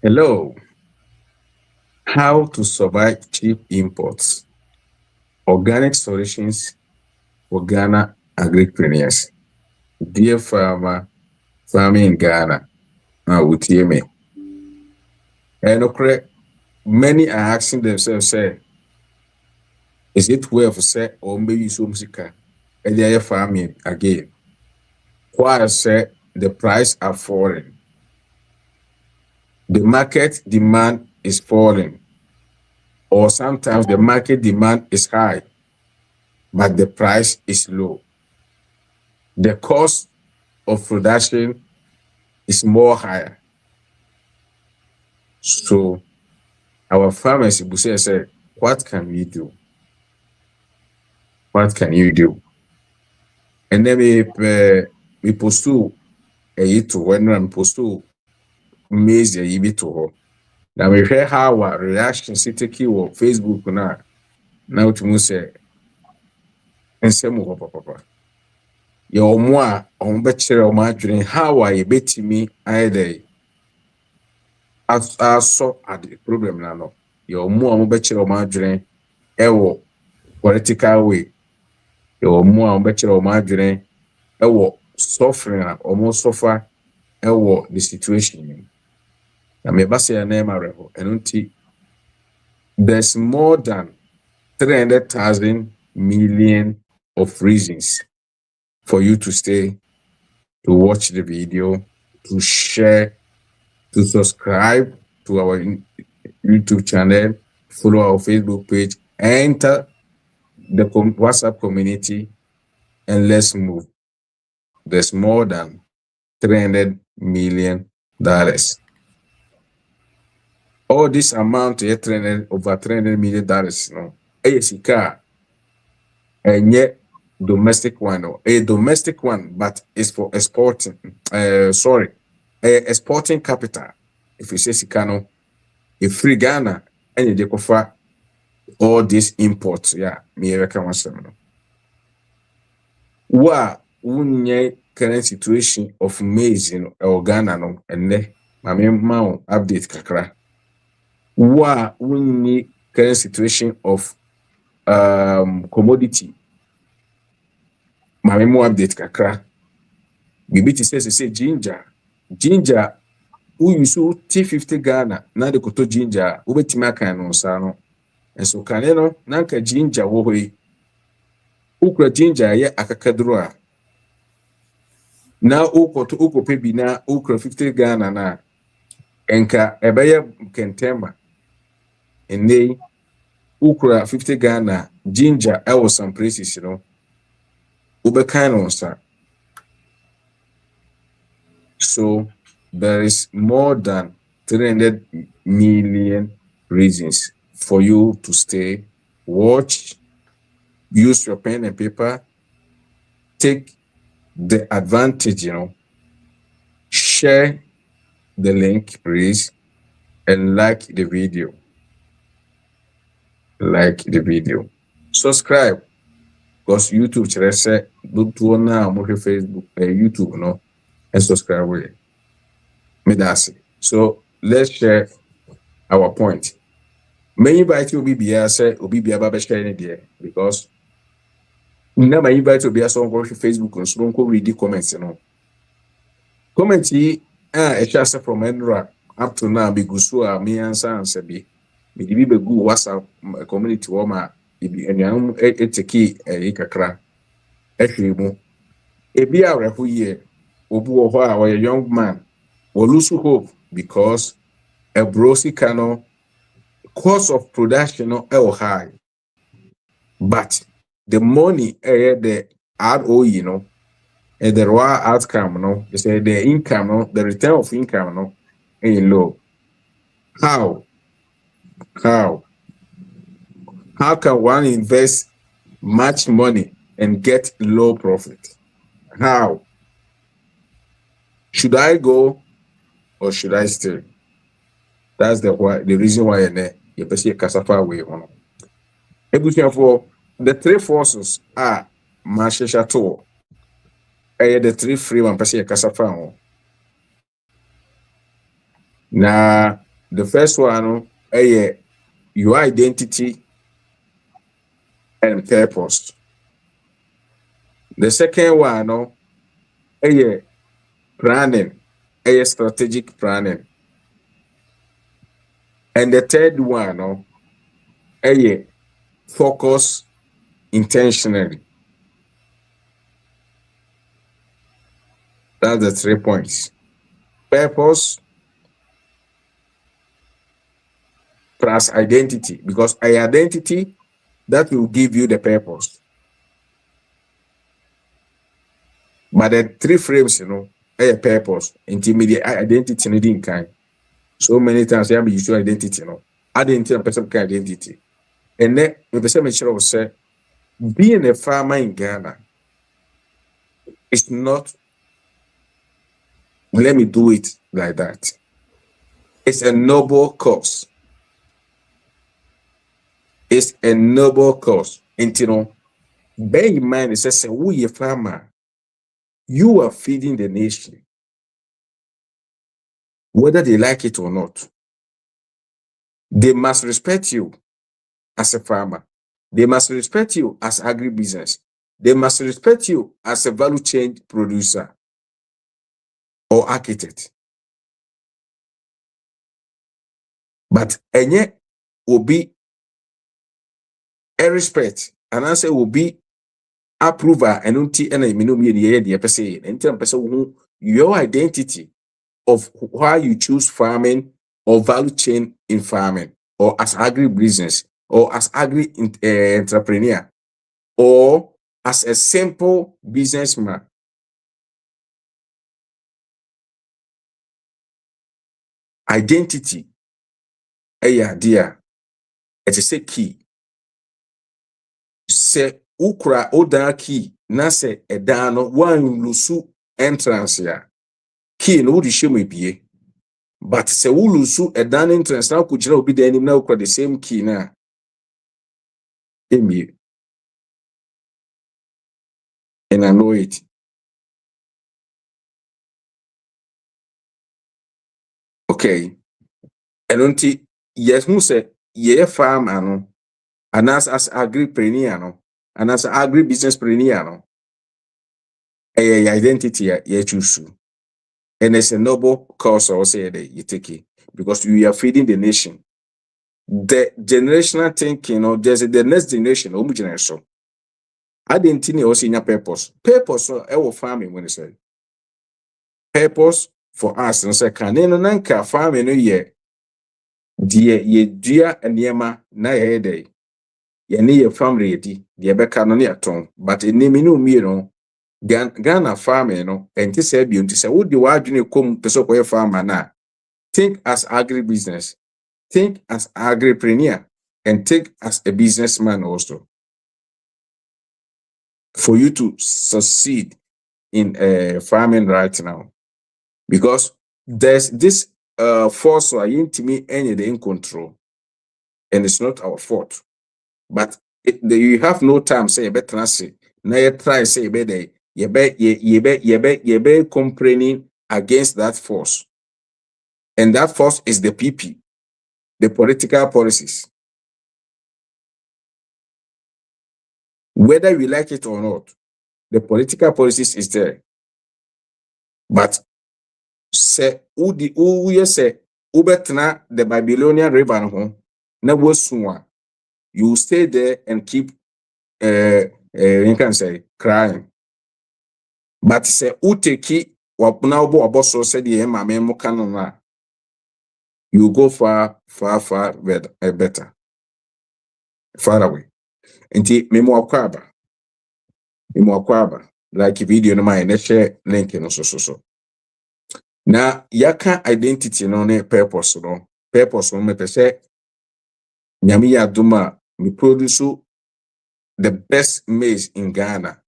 Hello, how to survive cheap imports, organic solutions for Ghana agripreneurs. Dear farmer, farming in Ghana, with me. And okay, many are asking themselves, say, is it well for say, or maybe some musica, and they are farming again? Why I say the price are falling, the market demand is falling, or sometimes the market demand is high, but the price is low. The cost of production is more higher. So our farmers will say, what can we do? What can you do? And then we pursue a to when we pursue maize a bit to her. Now we hear how our reaction take you on Facebook now to say and say more papa. Your moi on better or margarine how I bet me either as I saw at the problem now. Your more better or margarine ewo political way. Your more better or margarine suffering almost suffer the situation. Na me ba say na ma reho enunti there's more than 300,000 million of reasons for you to stay, to watch the video, to share, to subscribe to our YouTube channel, follow our Facebook page, enter the WhatsApp community, and let's move. There's more than $300 million. All this amount over $300 million. No, sika, and yet domestic one, no, a domestic one, but it's for exporting. Exporting capital. If you say sikano, if free Ghana, and you offer all these imports, yeah, me reckon one seven. Wa unye current situation of maize in Ghana no, and ne, mame mau update kakra. Wa unye current situation of commodity. Mame mo update kakra. Bibiti says say ginger. Ginger who you so T50 Ghana na de koto ginger ubetima kan no sa no. Enso kane no nanka ginger wo hoi. Ukra ginger ye akakadro a. Na ukope bi na ukra 50 Ghana na enka ebeye kentemba. Ene ukra 50 Ghana ginger ewo some places you know. Ubekan no sa. So there is more than 300 million reasons for you to stay, watch, use your pen and paper, take the advantage, you know, share the link, please, and like the video. Like the video. Subscribe, because YouTube, say, look to now, Facebook, YouTube, no, and subscribe with it. So let's share our point. May invite you be say obi be aba share any there because na may invite you be so go Facebook and so go read the comments you know. Comment yi e share from Enra up to now be gusu a me answer be be go WhatsApp community wo ma e bi enuanum eteki e kakra ehwe mu e bi areho ye obu wo ho a young man we lose hope because a brosi cano cost of production no high, but the money the ROE you know and the raw outcome no they say the income no the return of income no low. How can one invest much money and get low profit? How should I go or should I stay? That's the reason why you see a cassava way on. For the three forces are Mashato. The three free one person cassava. Na The first one, your identity and purpose. The second one, planning, strategic planning. And the third one, focus intentionally. That's the 3 points. Purpose plus identity, because identity that will give you the purpose. But the 3 frames, purpose, intermediate identity, needing kind. So many times, I use identity, identity and person identity. And then, the person say, being a farmer in Ghana is not, let me do it like that. It's a noble cause. It's a noble cause. And bear in mind, it says, we a farmer, you are feeding the nation, whether they like it or not. They must respect you as a farmer. They must respect you as agribusiness. They must respect you as a value chain producer or architect. But enye obi a respect and answer will be approval and unti and your identity of why you choose farming or value chain in farming or as agribusiness or as entrepreneur or as a simple businessman. Identity, dear, it's a key. Se ukra oda key, na se edano one lusu entrance ya. Key no di shame bie. But se ulusu edan entrance na kujira obi the anim na ukra the same key na. Emi. And I know it. Okay. And until yes, who say ye farm ano, and as agripreneur no, and as agribusinesspreneur no, identity ye choose. And it's a noble cause or say that you take it because you are feeding the nation. The generational thinking, there's the next generation, generation. I didn't think also in your purpose. Purpose or farming when you say purpose for us and say can nanka farming no ye dear ye dear and yema na ye day. Ye need your family di the beka no near tongue, but in name no me Ghana farming and to say be to say would the word you come to farmer na. Think as agribusiness, think as agripreneur, and think as a businessman also. For you to succeed in farming right now. Because there's this force or to me any in control. And it's not our fault. But you have no time, say better say. Now you try say better. You be complaining against that force. And that force is the PP, the political policies. Whether we like it or not, the political policies is there. But say say ubetna the Babylonian river home, never soon you stay there and keep you can say crying. But say uteki wapuna obo said the mame mo you go far better. Far away. Nti memo akwaba like video no my share link no so. Na yaka identity no ne purpose no me pese nyame ya duma me produce the best maize in Ghana.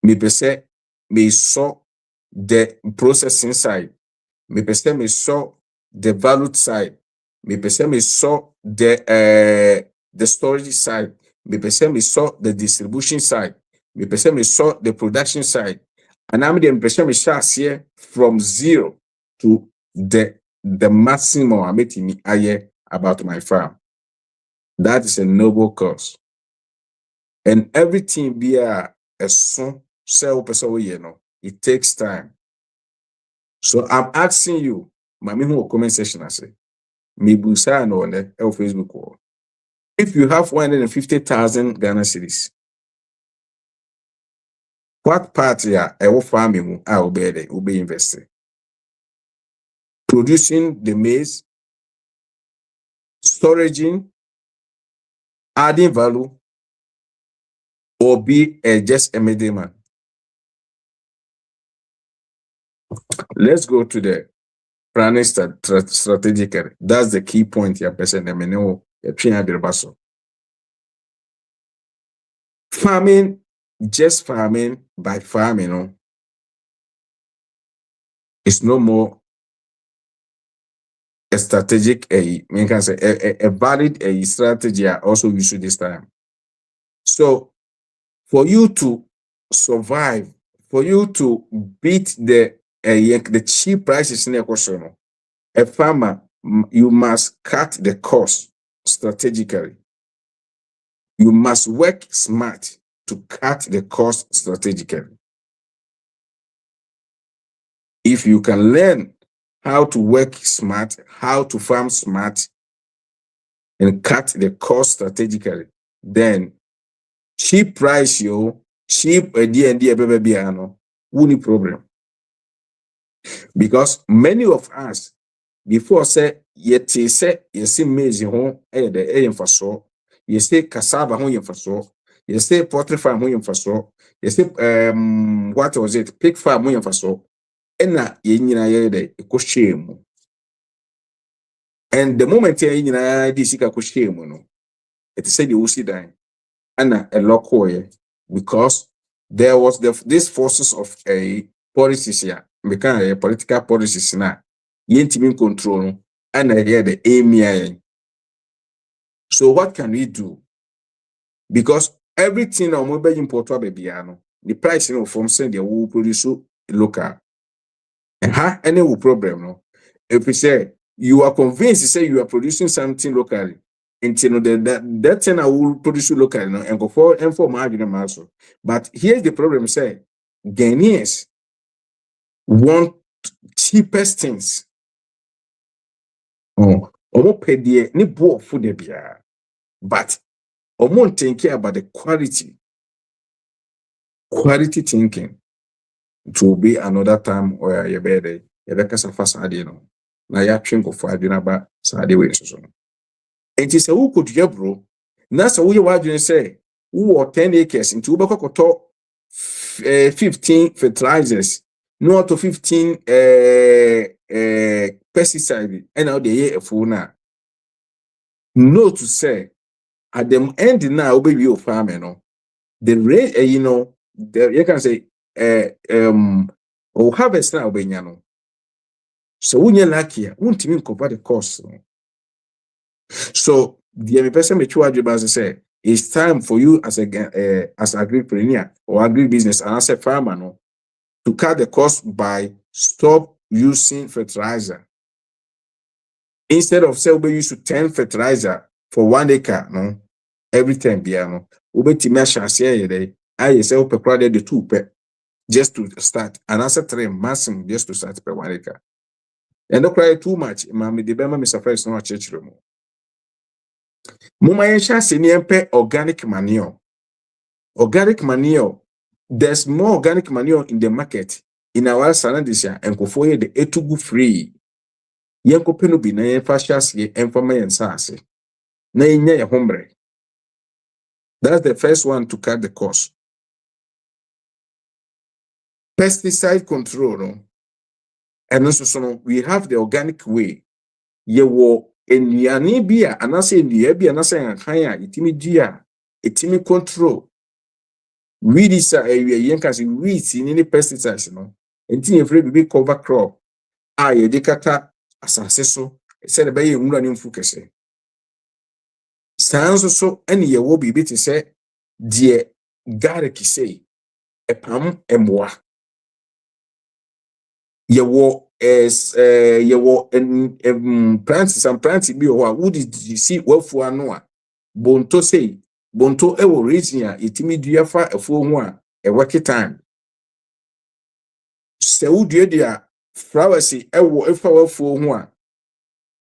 Me pese me saw the processing side. Me pese me saw the value side. Me pese me saw the storage side. Me pese me saw the distribution side. Me pese me saw the production side. And I'm the impression me share from zero to the the maximum I made me aye about my farm. That is a noble cause. And everything be a son sell person, you know, it takes time. So I'm asking you, mami who comment section I say, me busa no on the Facebook wall. If you have 150,000 Ghana cedis, what part ya a farming will be invested? Producing the maize, storaging, adding value, or be just a middleman? Let's go to the planning strategically. That's the key point here, person. Farming, just farming by farming, it's no more a strategic, a valid strategy are also used this time. So for you to survive, for you to beat the cheap prices in the question, a farmer, you must cut the cost strategically. You must work smart to cut the cost strategically. If you can learn how to work smart, how to farm smart, and cut the cost strategically, then cheap price cheap D&D won't problem. Because many of us, before say say maize for so, you say cassava for so, you say poultry farm for so, you say what was it, pig farm for so, and and the moment this it said you see that and a local because there was this forces of a policies here, because political policies now, you control and I hear the aim. So what can we do? Because everything on mobile import the price from saying they will produce local. And any problem no. If we say you are convinced to say you are producing something locally, until that thing I will produce locally no, and go for and for margin also. But here's the problem: say Ghanaians want cheapest things. Oh, pay the ni bo food there, but think care about the quality thinking. It will be another time where you better kasa fasade no na ya twenko for adwena ba sade we so. Enti se wo kodua bro na se wo ye wadwene se wo 10 acres nti wo bekokoto 15 fertilizers no to 15 pesticide and how they efo na no to say at the end now we be farming no the rate you can say or harvest now obenya no. So when you're lucky, won't even cover the cost. So the person say it's time for you as agripreneur or agribusiness and as a farmer no, to cut the cost by stop using fertilizer. Instead of say we use 10 fertilizer for 1 acre no, every time piano, we be measure say I say per crowd the 2 per just to start and answer 3 maximum just to start per 1 acre. And don't cry too much. Mammy, the Bema Mr. First, no church room. Muma Yensha Seniempe organic manure. Organic manure. There's more organic manure in the market in our Sanadisia and Kofoye the Etugu free. Yanko Penubi na Yemfashas ye Enfama Yensase. Na Yenya Hombre. That's the first one to cut the cost. Pesticide control. No? And also, so we have the organic way. Ye wo enuane bia anase nnua bia anase ankan a itimi dua itimi control weeds a yenka se weeds ni pesticides no enti efre bibi cover crop a ye de kata asase so se de baye nwura ne mfu kese sanso so ene ye wo bibi te se de garlic sei epam emwa ye wo is yewo plants some plants bi ho a would you see wafu ano a bonto say bonto ewo region a itimi dua fa afuo ho a work time se wodua dia flowers ewo efa wafuo ho a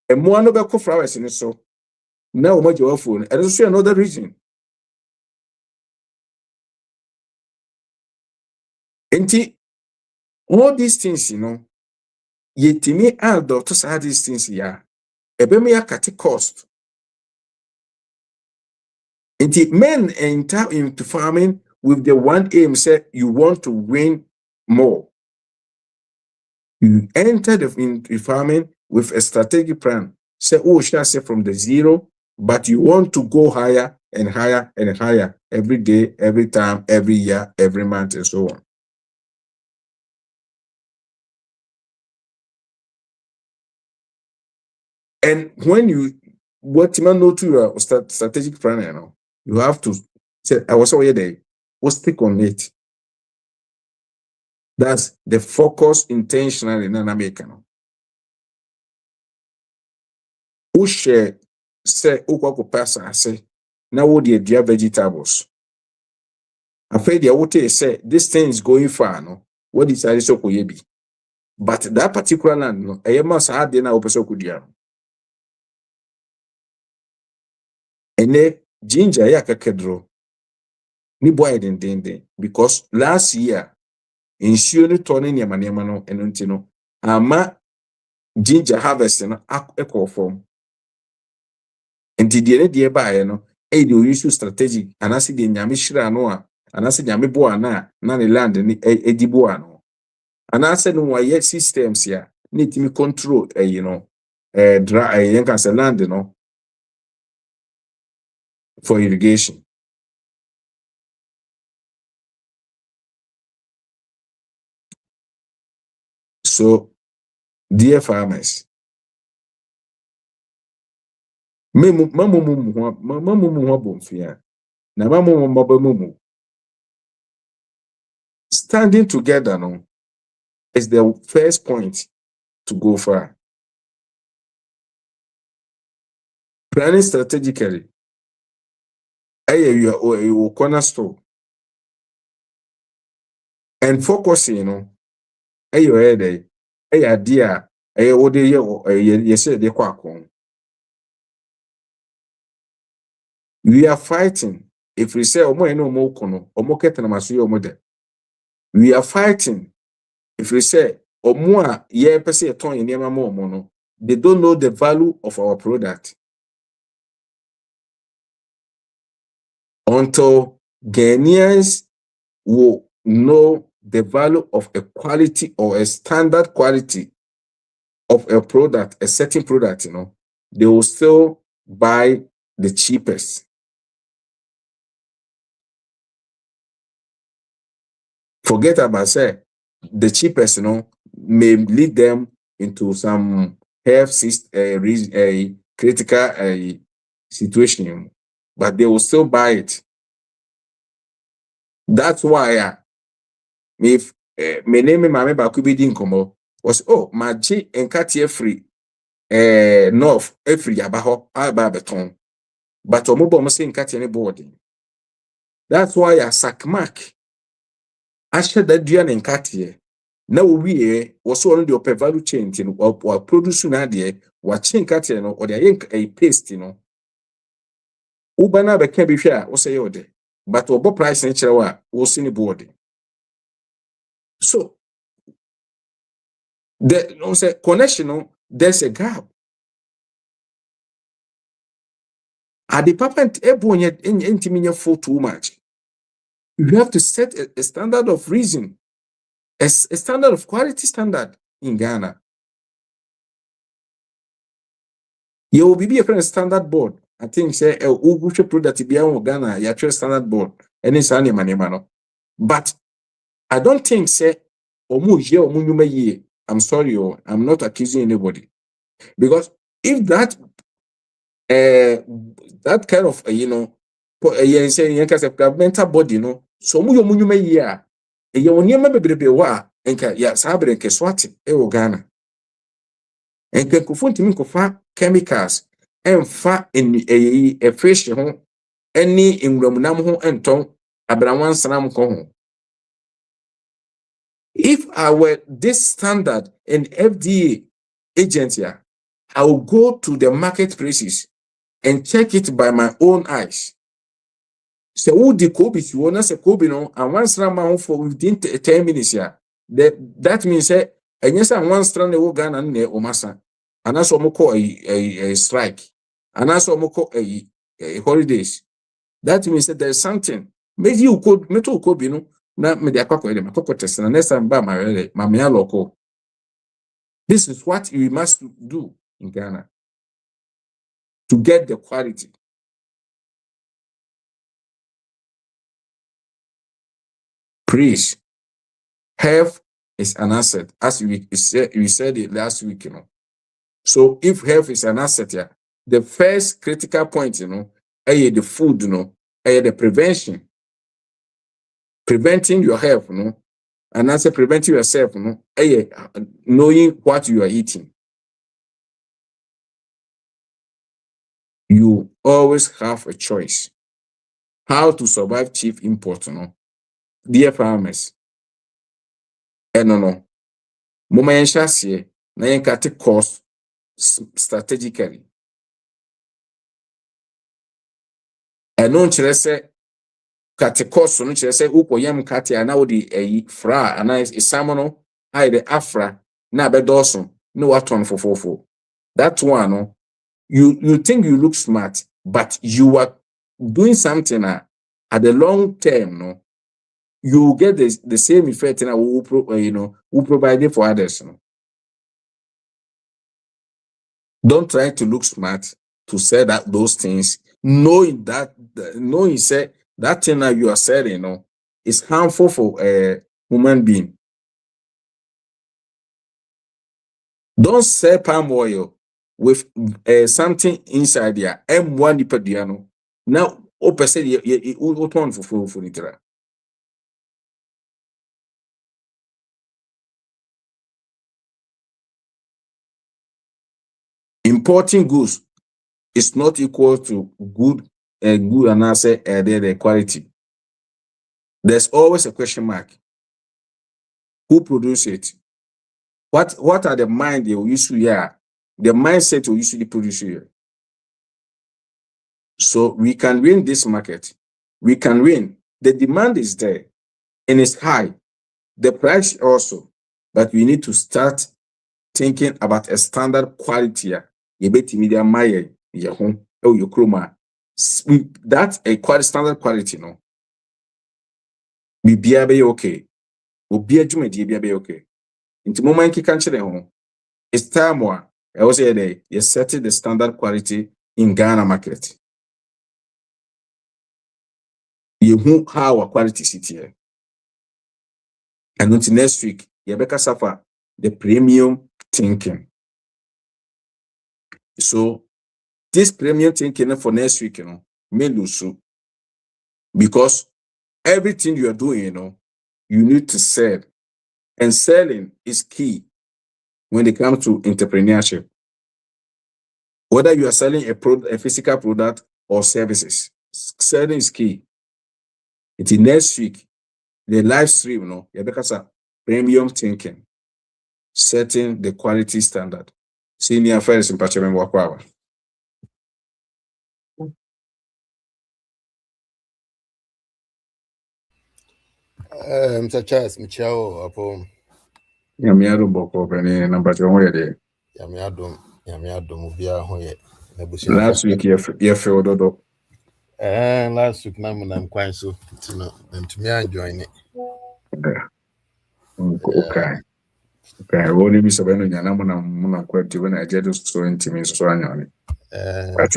emo ano be ko flowers ni so na o maje wafuo no and so another region enti all these things yetimi adopt to these things ya ebeme ya cut cost. Enti men enter into farming with the one aim, say you want to win more. You enter into farming with a strategic plan. Say, oh, shall say from the zero, but you want to go higher and higher and higher every day, every time, every year, every month, and so on. And when what you know to your strategic plan, you have to say, I was already there. We'll stick on it. That's the focus intentionally in an American. Who share say who person say now what the vegetables. Afraid the would say this thing is going far, no. What is I so be? But that particular land, no, I must add the now person could do. And ginger ya kakedro. Ni boy den because last year insurance turning your money no and ama ginger harvest no equal form. And the idea by you use strategic and I see the nyamishra no and I see nyame boa na the land ni ediboa no. And I said no why systems here need to control dry land for irrigation. So, dear farmers, standing together is the first point to go far. Planning strategically, your cornerstone, and focusing your head, idea, we are fighting. If we say we are fighting. If we say they don't know the value of our product. Until Ghanaians will know the value of a quality or a standard quality of a product, a certain product, they will still buy the cheapest. Forget about say the cheapest, may lead them into some health critical situation, but they will still buy it. That's why if my name my member could be dinkomo was my G and Katia free north every abaho beton, but omobo saying Katia boarding. That's why a sakmak ashe that duan and Katia. Now we was one of the value chain or produce idea what chain Katia or the ink a paste, Ubana be can be fair, or say ode, but obo price nature was in the boarding. So the connection, there's a gap. At the patent in for too much. You have to set a standard of reason, a standard of quality standard in Ghana. You will be a standard board. I think say a product be Ghana, you standard board, and it's animal. But I don't think say I'm sorry, I'm not accusing anybody. Because if that that kind of governmental body so Ghana. and can confront chemicals and fa in a fish home any in Romunam home and tongue Abrawan Sanam home. If I were this standard and FDA agency, I will go to the marketplaces and check it by my own eyes. So who the Kobe you want to Kobe no and one strand for within 10 minutes here. That means and yes, and one strand the Ghana and Omasa. And that's what a strike. And that's what a holidays. That means that there's something. Maybe you could metal Kobe no not me the aqua test and next time by my local. This is what we must do in Ghana to get the quality. Please, health is an asset, as we said it last week, you know. So if health is an asset, yeah, the first critical point, you know, the food, you know, the prevention, preventing your health, you know, and also preventing yourself, you know, knowing what you are eating. You always have a choice. How to survive cheap import, you know. Dear farmers, no. Moma yenhye na yenkate cost strategically. Eno nkyere se kate cost no nkyere se ukoyam kate ana wodi fra ana isamono ai de afra na abedoso no waton fofofo. That one no you think you look smart, but you are doing something at the long term, no, you get the same effect and will provide it for others. No? Don't try to look smart to say that those things, knowing say that thing that you are selling, you know, is harmful for a human being. Don't sell palm oil with something inside there. M1 ipadiano. Now, opposite you want for it. Importing goods is not equal to good and answer the quality. There's always a question mark. Who produce it? What are the mind they will use to hear? The mindset will usually produce here. So we can win this market. We can win. The demand is there and it's high. The price also, but we need to start thinking about a standard quality. Media maya yahoo your chroma. That's a standard quality, no. Be okay. Be okay. Into moment you can't home. It's time more. I was say you set the standard quality in Ghana market. You who how our quality sit here. And until next week, you better suffer the premium thinking. So this premium thinking for next week, you know, may lose you. Because everything you are doing, you know, you need to sell. And selling is key when it comes to entrepreneurship. Whether you are selling a physical product or services, selling is key. Until next week, the live stream, you know, because of premium thinking, setting the quality standard. Senior affairs in Pachamen Wakwawa. Mr. Charles, Michao, upon Yamiado Boko, Penny, number 1. Yamiadum, Bia Hoye. Last week, you feel Dodo. Last week, I'm quite so, and to me, I join it. Okay. Okay, only be Sabino Yanamana quality when I just so intimate so annually. But,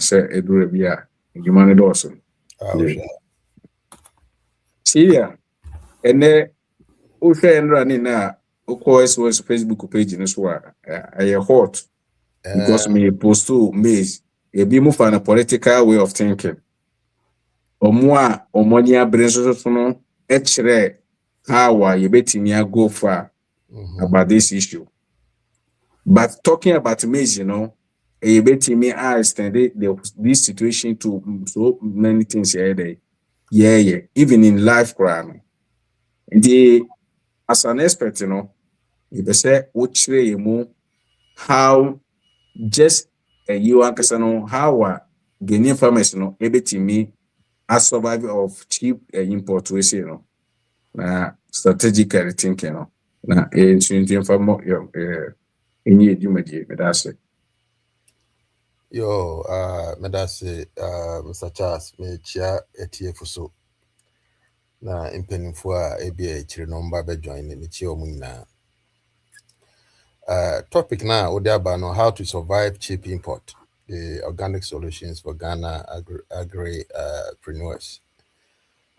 say, Edu Bia, you man it also. See ya. And then, okay, and running now, of course, was Facebook page in this one. I hot because me post to maize. A be move on a political way of thinking. Or more, or money brings us from how you bet me go far about this issue. But talking about maize, you know, a bit me I extended this situation to so many things here. Yeah. Even in life crime. As an expert, you know, you say which way you move, how just a you know how Ghanaian farmers, you know, able to me a survival of cheap import we say, you know, strategically thinking, you know, in for more in your duty, that's it. Yo, medase, Mr. Charles, me chia etiefu so. Na impenifo a ebi a chire no mba be join me chia omu nyina. Topic now, Odiaba, how to survive cheap import, the organic solutions for Ghana agripreneurs.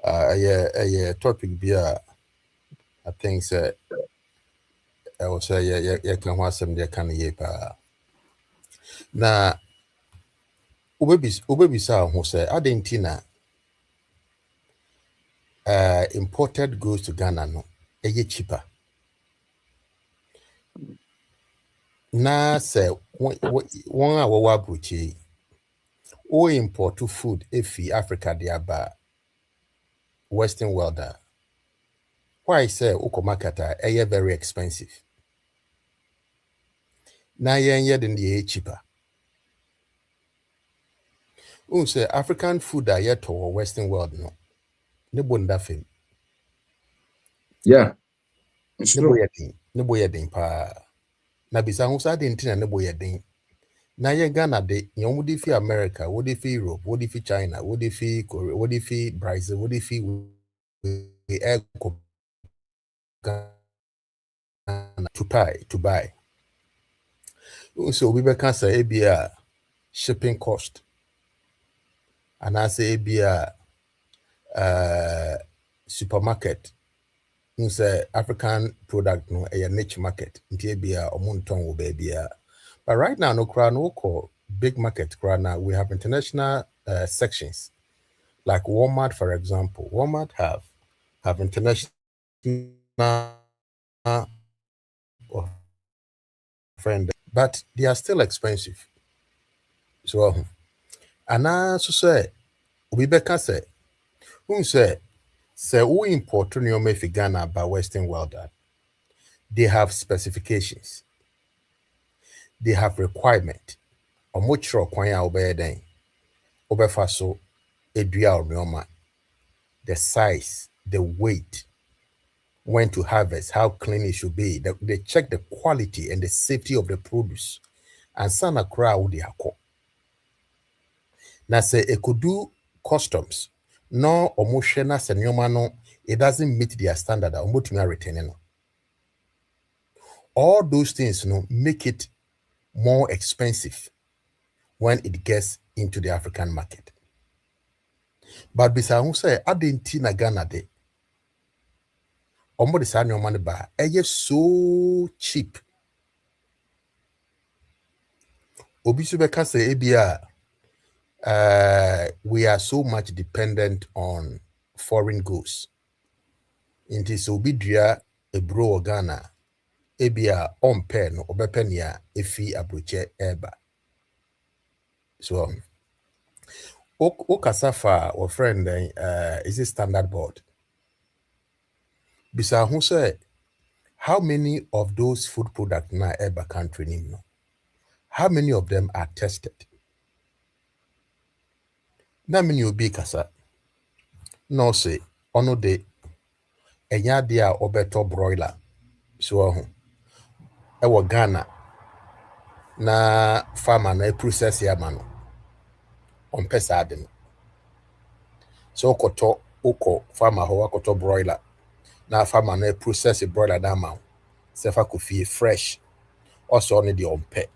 A topic be I think say I will say yeah can want some there can ye pa. Na ubebi sa who say Argentina imported goods to Ghana no cheaper. Na say one a wawa bruchi o import food efi Africa they aba Western world. Why say oko market very expensive. Na yen the cheaper. Say African food yet or Western world no. Ne bonda fame. Yeah, it's true. Ne boye din pa. Na bisa hu sa den tina ne boye din. Na ye Ghana de yon wodi fi America, wodi fi Europe, wodi fi China, wodi fi Korea, wodi fi Brazil, wodi fi to buy. So we be can say ebia shipping cost. And I say ebia supermarket. Say African product no a niche market. Nti ebia omunton wo baby. But right now no kra no call big market kra now we have international sections. Like Walmart, for example. Walmart have international friend, but they are still expensive. So, and I so say, we better say, who say we import new fi Ghana by Western world. They have specifications. They have requirement. Or much require obey then. Obefa so edua or neoma. The size, the weight, when to harvest, how clean it should be. They check the quality and the safety of the produce. And sana crowd they are. Now say it could do customs. No omotion na senyoma no, it doesn't meet their standard. Omotumi retaining no. All those things make it more expensive when it gets into the African market. But bisa who say adenti na Ghana de. Omo de sa nyoma ne ba so cheap. Obi so beka say ebia we are so much dependent on foreign goods. Inti so obi dua ebro Ghana ebia on pen no obepenia efi abroche eba. So Okasafa or friend is a standard board. Bisa who say how many of those food products na eba country no? How many of them are tested? Na many obi kasa. No say ono de enya dia obeto broiler. So ewo Ghana na farmer na process ya mano. On pesa adem. So oko farmer ho akoto broiler. Na farmer na process broiler da ma. Sefa kofi fresh. Also on the on pe.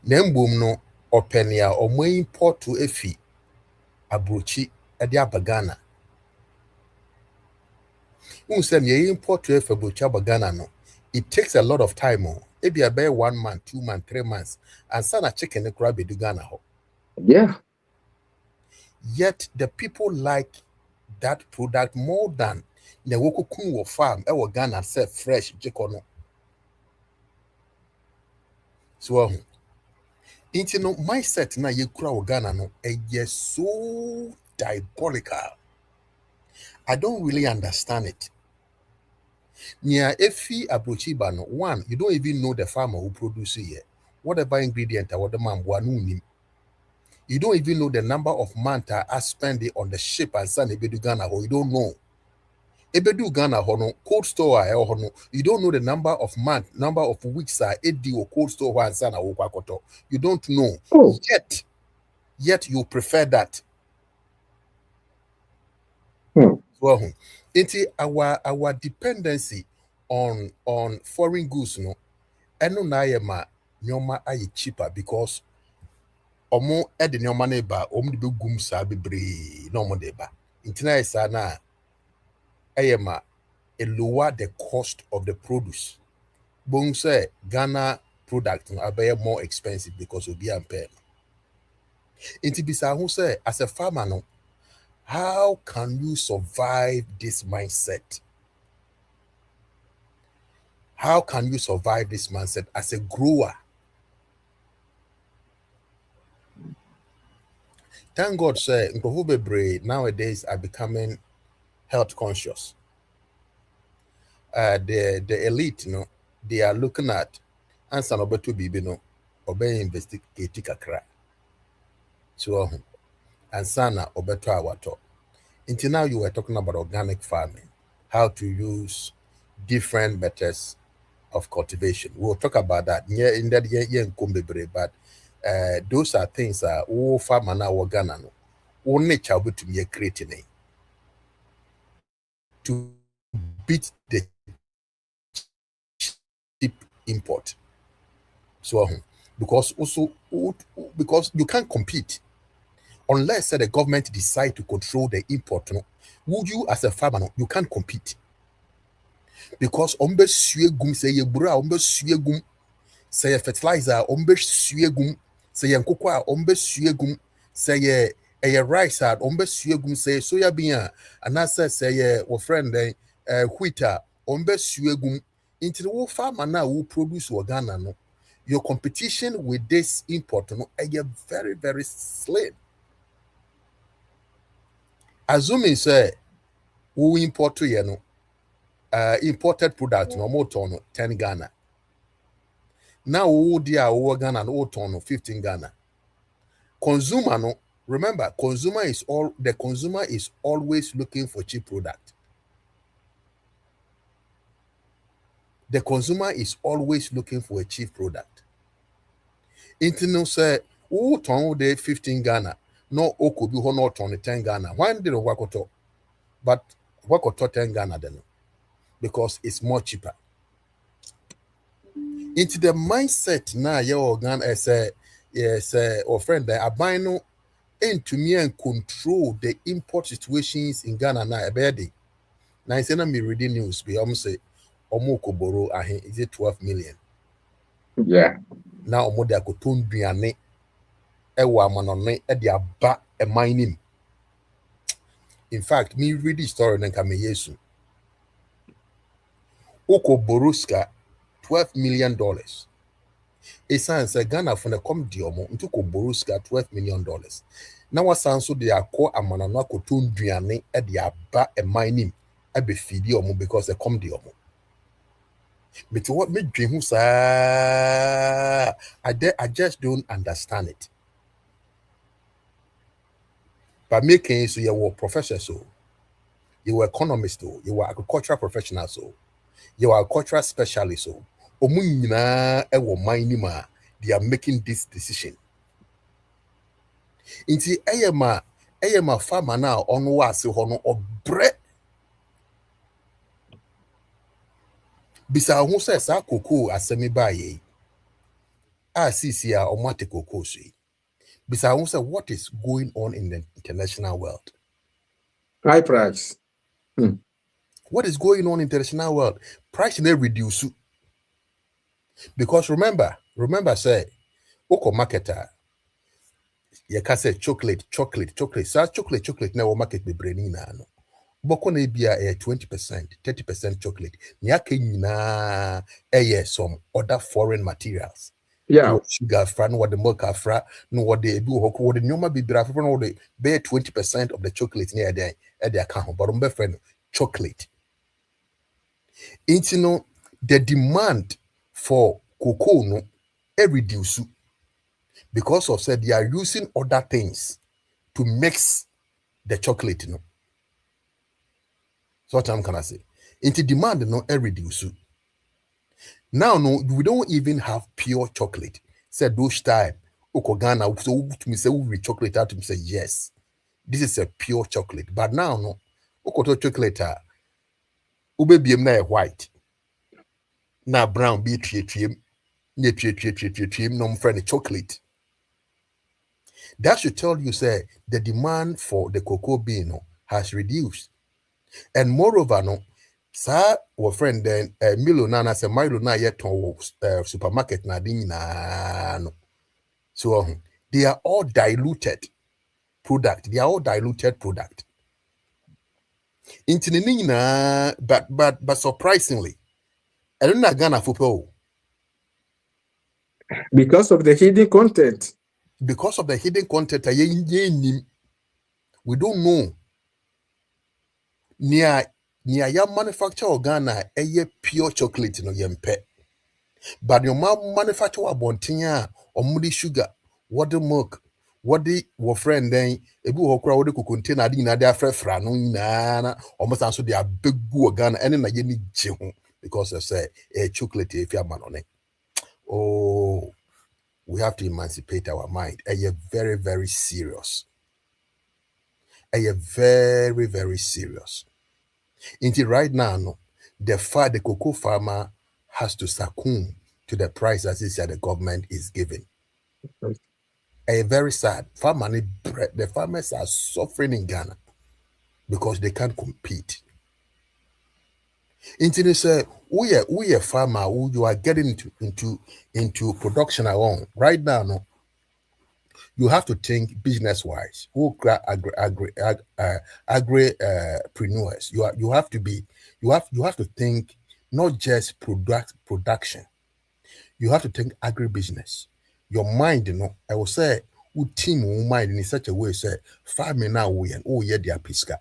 Nembum no openia o mo import to efi abrochi edi abagana. Unsem ye import to efi abrochi abagana no. It takes a lot of time. It be about 1 month, 2 months, 3 months, and sana chicken the crab do Ghana ho. Yeah. Yet the people like that product more than the woku kun wo farm e wo Ghana say fresh chicken no. So into no mindset na ye kura wo Ghana no so diabolical. I don't really understand it. Nia efi abrochiba no, one, you don't even know the farmer who produces it. Whatever ingredient or the man nim. You don't even know the number of months I spend it on the ship and send ebedu Ghana or you don't know. Ebedu Ghana hono cold store hono. You don't know the number of months, number of weeks edi or cold store and sana okwakoto. You don't know. Oh. Yet you prefer that. Well, into our dependency on foreign goods no eno na yema nyoma aye cheaper because omo e de nyoma na ba omo de begum sa bebre na omo de ba intina isa na ayema a lower the cost of the produce bon say Ghana product no abe more expensive because obi ampere inti bisa hu say as a farmer no how can you survive this mindset? How can you survive this mindset as a grower? Thank God, sir, nowadays are becoming health conscious. The elite, they are looking at answer number 2 baby obey investigate kakra. So and sana obeto awato. Until now you were talking about organic farming, how to use different methods of cultivation. We'll talk about that. Yeah, in that but those are things that farmer now Ghana no. Nature to be creating to beat the cheap import. So because you can't compete unless the government decide to control the import. No, would you as a farmer you can't compete because ombe suegum say ye bura ombe suegum say fertilizer ombe suegum say nkokwa ombe suegum say a rice ad ombe suegum say soya bean and say wo friend wheat ombe suegum into the farmer now who produce Ghana no your competition with this import no very very slim. Assuming say we import to imported product no more ton 10 Ghana. Now we dear Ghana no ton 15 Ghana. Consumer no, remember the consumer is always looking for cheap product. The consumer is always looking for a cheap product. Intino say who ton de 15 Ghana no okobi ho no ton 10 Ghana. Why did wakoto? But wakoto 10 Ghana then because it's more cheaper. Into the mindset now your Ghana yes or friend there abino into me and control the import situations in Ghana now a bedi. Now I say na me reading news be say omoko boro is it 12 million. Yeah. Now omo de akoton duane ewa amanone e de aba e mining. In fact, me read the story then come yesu. Oko Boruska $12 million. Esan say Ghana for the come diomo into ko Boruska $12 million. Now what sounds so they are called amanano akoton duane e de aba e mining e be feedi omo because they come diomo. But what me dream who say I just don't understand it. But making so you were professor so you were economist so you were agricultural professional so you are a cultural specialist so omunyina ewo mining ma they are making this decision. Inti eyema farmer now on wase hono obre bisa hu say sa koko asemi baye sisi a omate koko so bisa hu say what is going on in the international world. High price. What is going on in the international world? Price may reduce. Because remember, say, Oko marketer, you can say chocolate. So chocolate now market be brainy na no. Boko na be a 20%, 30% chocolate. Nyake na some other foreign materials. Yeah. Sugar fra, no what the milk fra, no what they do, what the normal be drafted from all the bear 20% of the chocolate near there at their account, but on friend chocolate. It's the demand for cocoa no reduce because of said they are using other things to mix the chocolate. So what I'm gonna say. Into demand no reduce. Now no, we don't even have pure chocolate. Said those time, Ghana, so to me say we chocolate out to me say yes. This is a pure chocolate. But now no, chocolate ube na white. Na brown be no friend chocolate. That should tell you, say, the demand for the cocoa bean has reduced. And moreover, no, sir, our friend then Milo Nana say Milo na yet supermarket na no. So they are all diluted product. They are all diluted product. But surprisingly, I don't know Ghana football. Because of the hidden content. Because of the hidden content, we don't know. Near ya manufacture Ghana pure chocolate no yempe. But your mom manufacture abontia or moody sugar, water milk, what the friend then a boo crowd could contain a dinner there fra no na almost answer their big boo Ghana and then I need because I say a chocolate if you're man on it. Oh, we have to emancipate our mind. Very, very serious. Very, very serious. Until right now, no, the cocoa farmer has to succumb to the price that the government is giving. Very sad. The farmers are suffering in Ghana because they can't compete. Until they say, we are farmer who you are getting into production alone. Right now, no, you have to think business-wise. Who agripreneurs? You have to think not just production. You have to think agribusiness. Your mind, I will say, who team your mind in such a way, say, farming now we and oh yeah, they are pisca.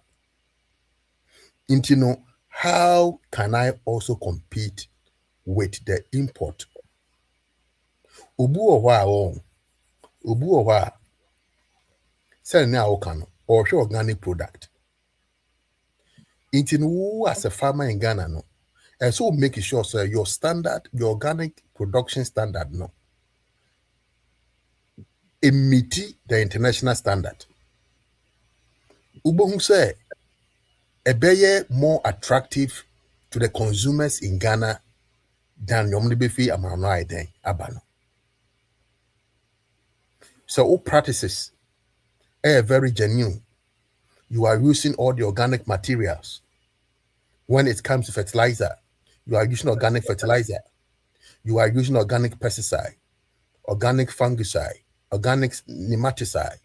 How can I also compete with the import? Ubu owa selling now or show organic product. Who as a farmer in Ghana, no, and so making sure so your organic production standard, no, meet the international standard. Ubo who say a better more attractive to the consumers in Ghana than your befi amano then abano. So all practices are very genuine. You are using all the organic materials. When it comes to fertilizer, you are using organic fertilizer. You are using organic pesticide, organic fungicide, organic nematicide,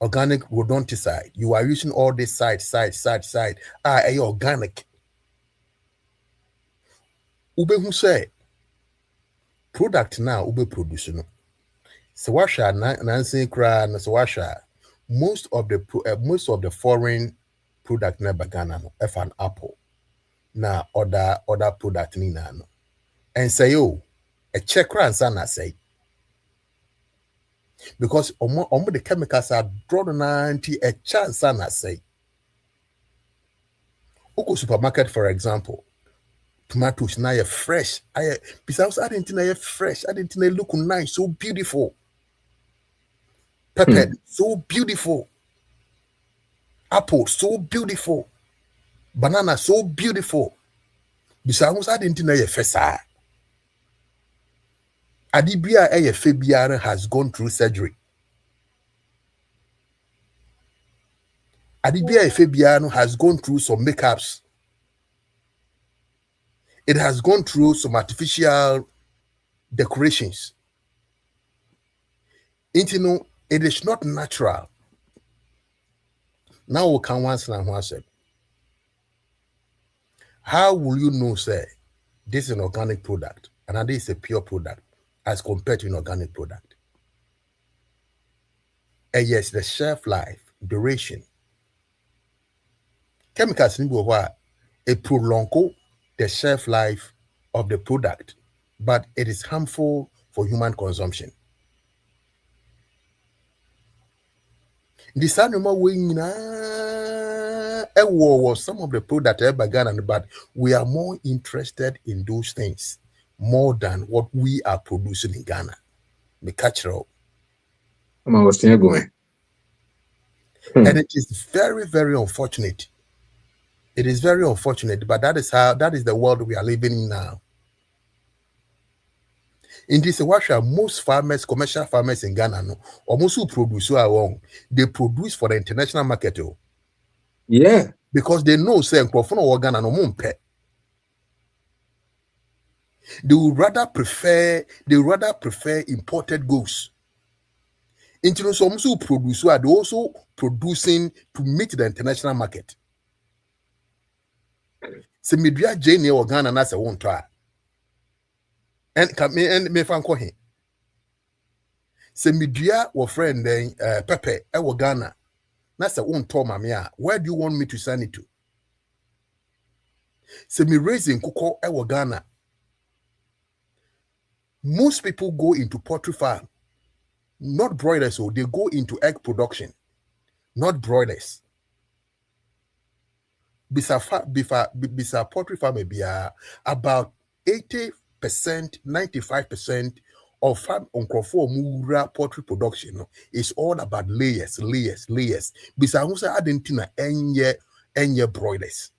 organic rodenticide. You are using all this side. Organic. Ube who say product now ube produce no. So washa nancy kra na so washa most of the foreign product na Ghana no if an apple na other product ni na no. And say a check and na say because the chemicals are drawn into a chance and I say Oko supermarket for example tomatoes now fresh besides I didn't know fresh I didn't know look nice so beautiful pepper so beautiful apple so beautiful banana so beautiful besides I didn't know fresh Adibia Fabian has gone through surgery. Adibia Fabiano has gone through some makeups. It has gone through some artificial decorations. It is not natural. Now we can once and once say, how will you know, say, this is an organic product and this is a pure product? as compared to an organic product. And yes, the shelf life, duration. Chemicals in a prolong the shelf life of the product, but it is harmful for human consumption. This animal wing was some of the product ever Ghana, but we are more interested in those things more than what we are producing in Ghana. The cultural. And it is very, very unfortunate. It is very unfortunate, but that is the world we are living in now. In this Russia, most farmers, commercial farmers in Ghana, almost who produce our own, they produce for the international market. Yeah. Because they know saying Ghana no mumpe. They would rather prefer imported goods. Into some who produce, they also producing to meet the international market. Se media Jane or Ghana na se won't try. And me fan ko he. Se media or friend then Pepe e Ghana na se won't tell mamia. Where do you want me to send it to? Se me raising kuko e Ghana. Most people go into poultry farm, not broilers, so they go into egg production, not broilers. Bisa poultry farm be about 80%, 95% of farm on mura poultry production is all about layers. Bisa husa adentina enye broilers.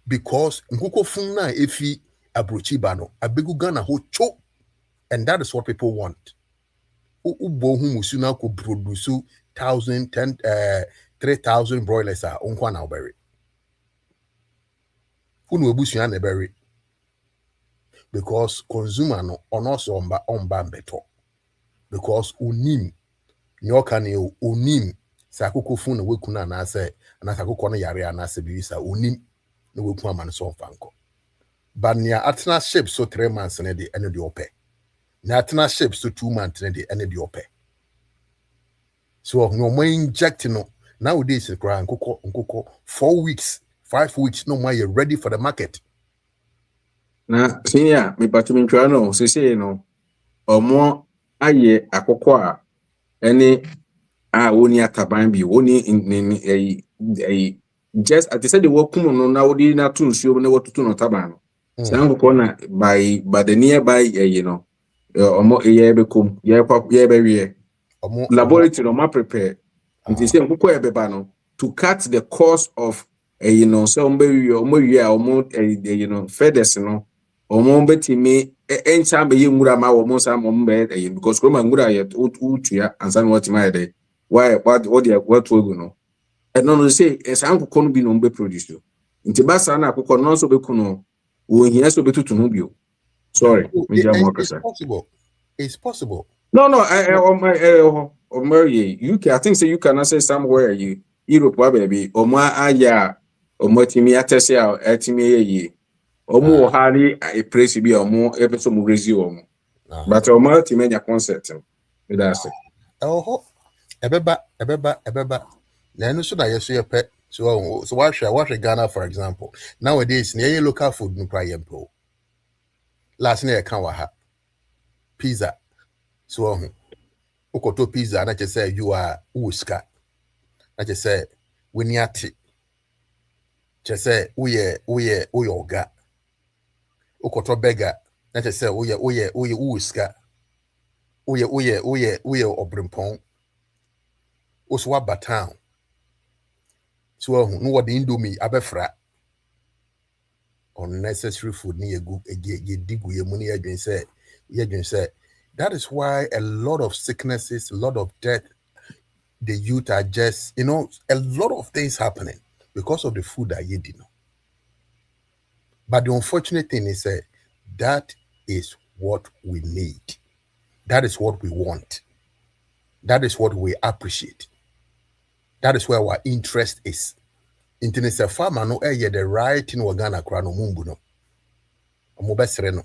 Because nkuko funna efi abrochibano abegu Ghana ho cho, and that is what people want. Ubohu musuna could produce 3,000 broilers are on one berry. Unu ebusu na berry. Because consumer no on also on beto. Because unim nyokane unim sakoko fun na wekuna na ase na sakoko no yare na ase biisa unim na weku ama no so fanko. But near atna shape so 3 months na de ene de ope. Na atna shape so 2 months na de ene de ope. So no more inject no nowadays nkoko 4 weeks, 5 weeks no more you're ready for the market. Na senior me patu ntwa no sese no omo aye akoko a ene a woni ataban bi woni just at said the work no na wodi na to nsuo na watutu no taban no sankoko na by the nearby omo ye bekom ye bewie laboratory no ma prepare nti say nkoko e beba no to cut the cost of so omo feathers no omo betimi encha be ngura ma omo sam omo be because koma ngura ye utua ansan what my day why what we no and no say sankoko no bi no be produce nti basa na akoko no so be kuno wo hia so betutu no bio. Sorry, it's possible. No, UK. I think say you can say somewhere Europe, baby. Oma aya, omotimi atese a etimi ye. Omo hali a place bi omo episode mu rezi omo. But omo timi nya concept. That's it. Ebeba. Na eno so na yeso ye pe. So watch Ghana for example. Nowadays, near local food no cry yempo. Last night I can ha. Pizza. So ukoto pizza na say you are uska. Na say when yati. Just say uye oga. Ukoto burger. Na say uye uska. Uye obrimpon. Oswa batown. So no what the indomie abefra. Unnecessary food ni digu ye money again say that is why a lot of sicknesses, a lot of death, the youth are just a lot of things happening because of the food that you did know. But the unfortunate thing is that is what we need. That is what we want. That is what we appreciate. That is where our interest is. Internet a farmer no the right in Ghana krano mumbu no. Omobesere no.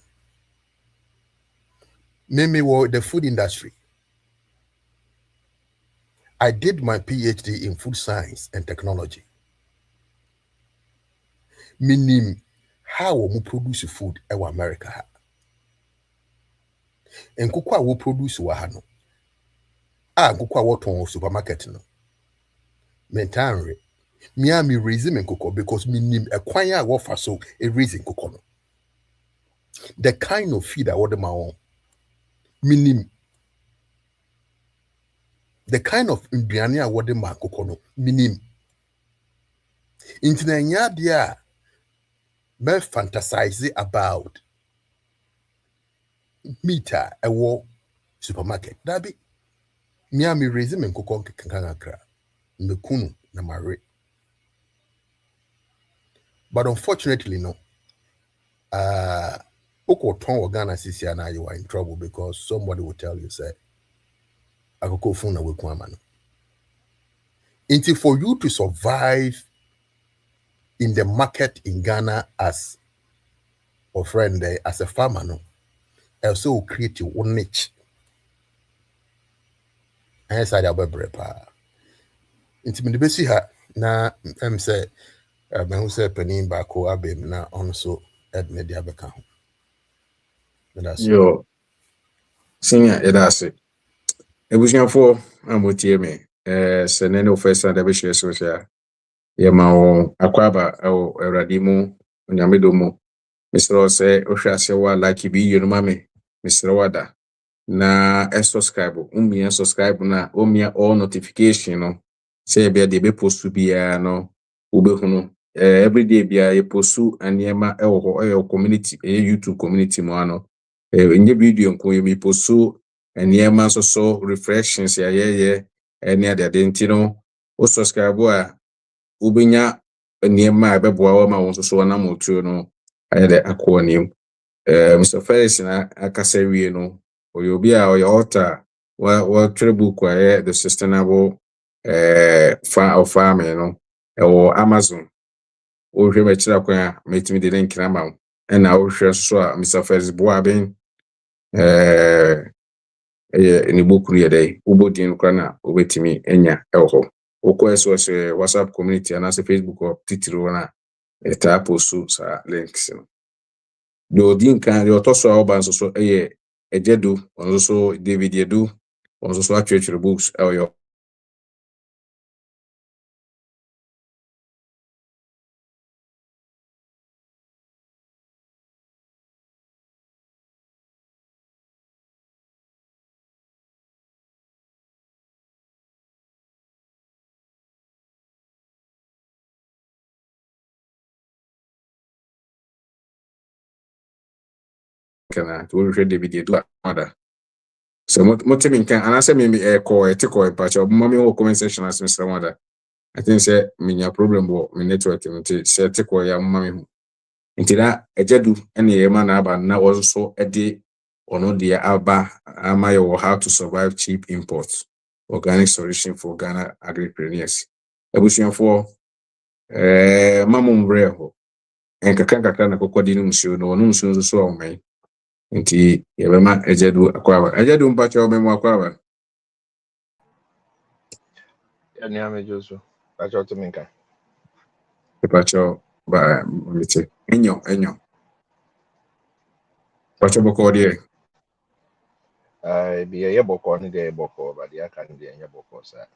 Mimi was the food industry. I did my PhD in food science and technology. Meaning how we produce food in America. And kukwa we produce wahano. Kukwa waton supermarket no. Mentanre. Me raising nkukwa because meaning a kwanya wafa so a raising nkukwa no. The kind of feed I order my own. Meaning the kind of induane I order my nkukwa no. Meaning into nya dia me fantasize about meter a war supermarket. That be me raising nkukwa kankakra. Mekunu na mare. But unfortunately, no. Ton Ghana CCA now you are in trouble because somebody will tell you, say, I go phone away kwamano. Until for you to survive in the market in Ghana as a friend there, as a farmer, no, also create your own niche. And yes, I have a brepa. Until the best na say, who say penny back who have been now also at media account. Yo, senior, that's it. Ebusiafo amotie me sene no first and be share social ye ma won akwaba o awrade mu onyamedo mu misro se ohwase wa like bi yunu mame misro wada na subscribe umia subscribe na umia all notification no say be de be post bia no ubehunu everyday bia ye postu aniema ewo community YouTube community mo ano nye video nko ye mi postu aniema so reflections ya ye any other dentino o subscribe a ubenya aniema abeboa wa ma won so na motuo no ayede akonim Mr. Ferris na akasawie no oyobi a oyota wa book wa the sustainable farming no or Amazon o hwe mechira kwa metimi de link na ma na o hwe so a Mr. Ferris boaben ni book ri dey ubodin kwa na obetimi enya eho okọ SOS WhatsApp community na Facebook or titiro na etapo sa links no the odin kan the otoso oban so ejedu on so David Edu on so actually books yo kana to we David Edu ada so motimi kan anase me call etiko patch mami wo comment section as Mr. Wada I think say minya problem bo me network nti say etiko ya mami hu nti na ejedu ene ye ma na aba na wo so ede ono dia aba ama yo how to survive cheap imports organic solution for Ghana agripreneurs ebusuafo mamum breho enkaka na kokodi no msuo no no msuo so o mai nti yebema ejedu akwaba ejedu mpacho omemu akwaba Ni amejoso pacho tuminka pacho ba mite enyo pacho bokodi bi ye boko ni de boko ba dia kan de ye boko sa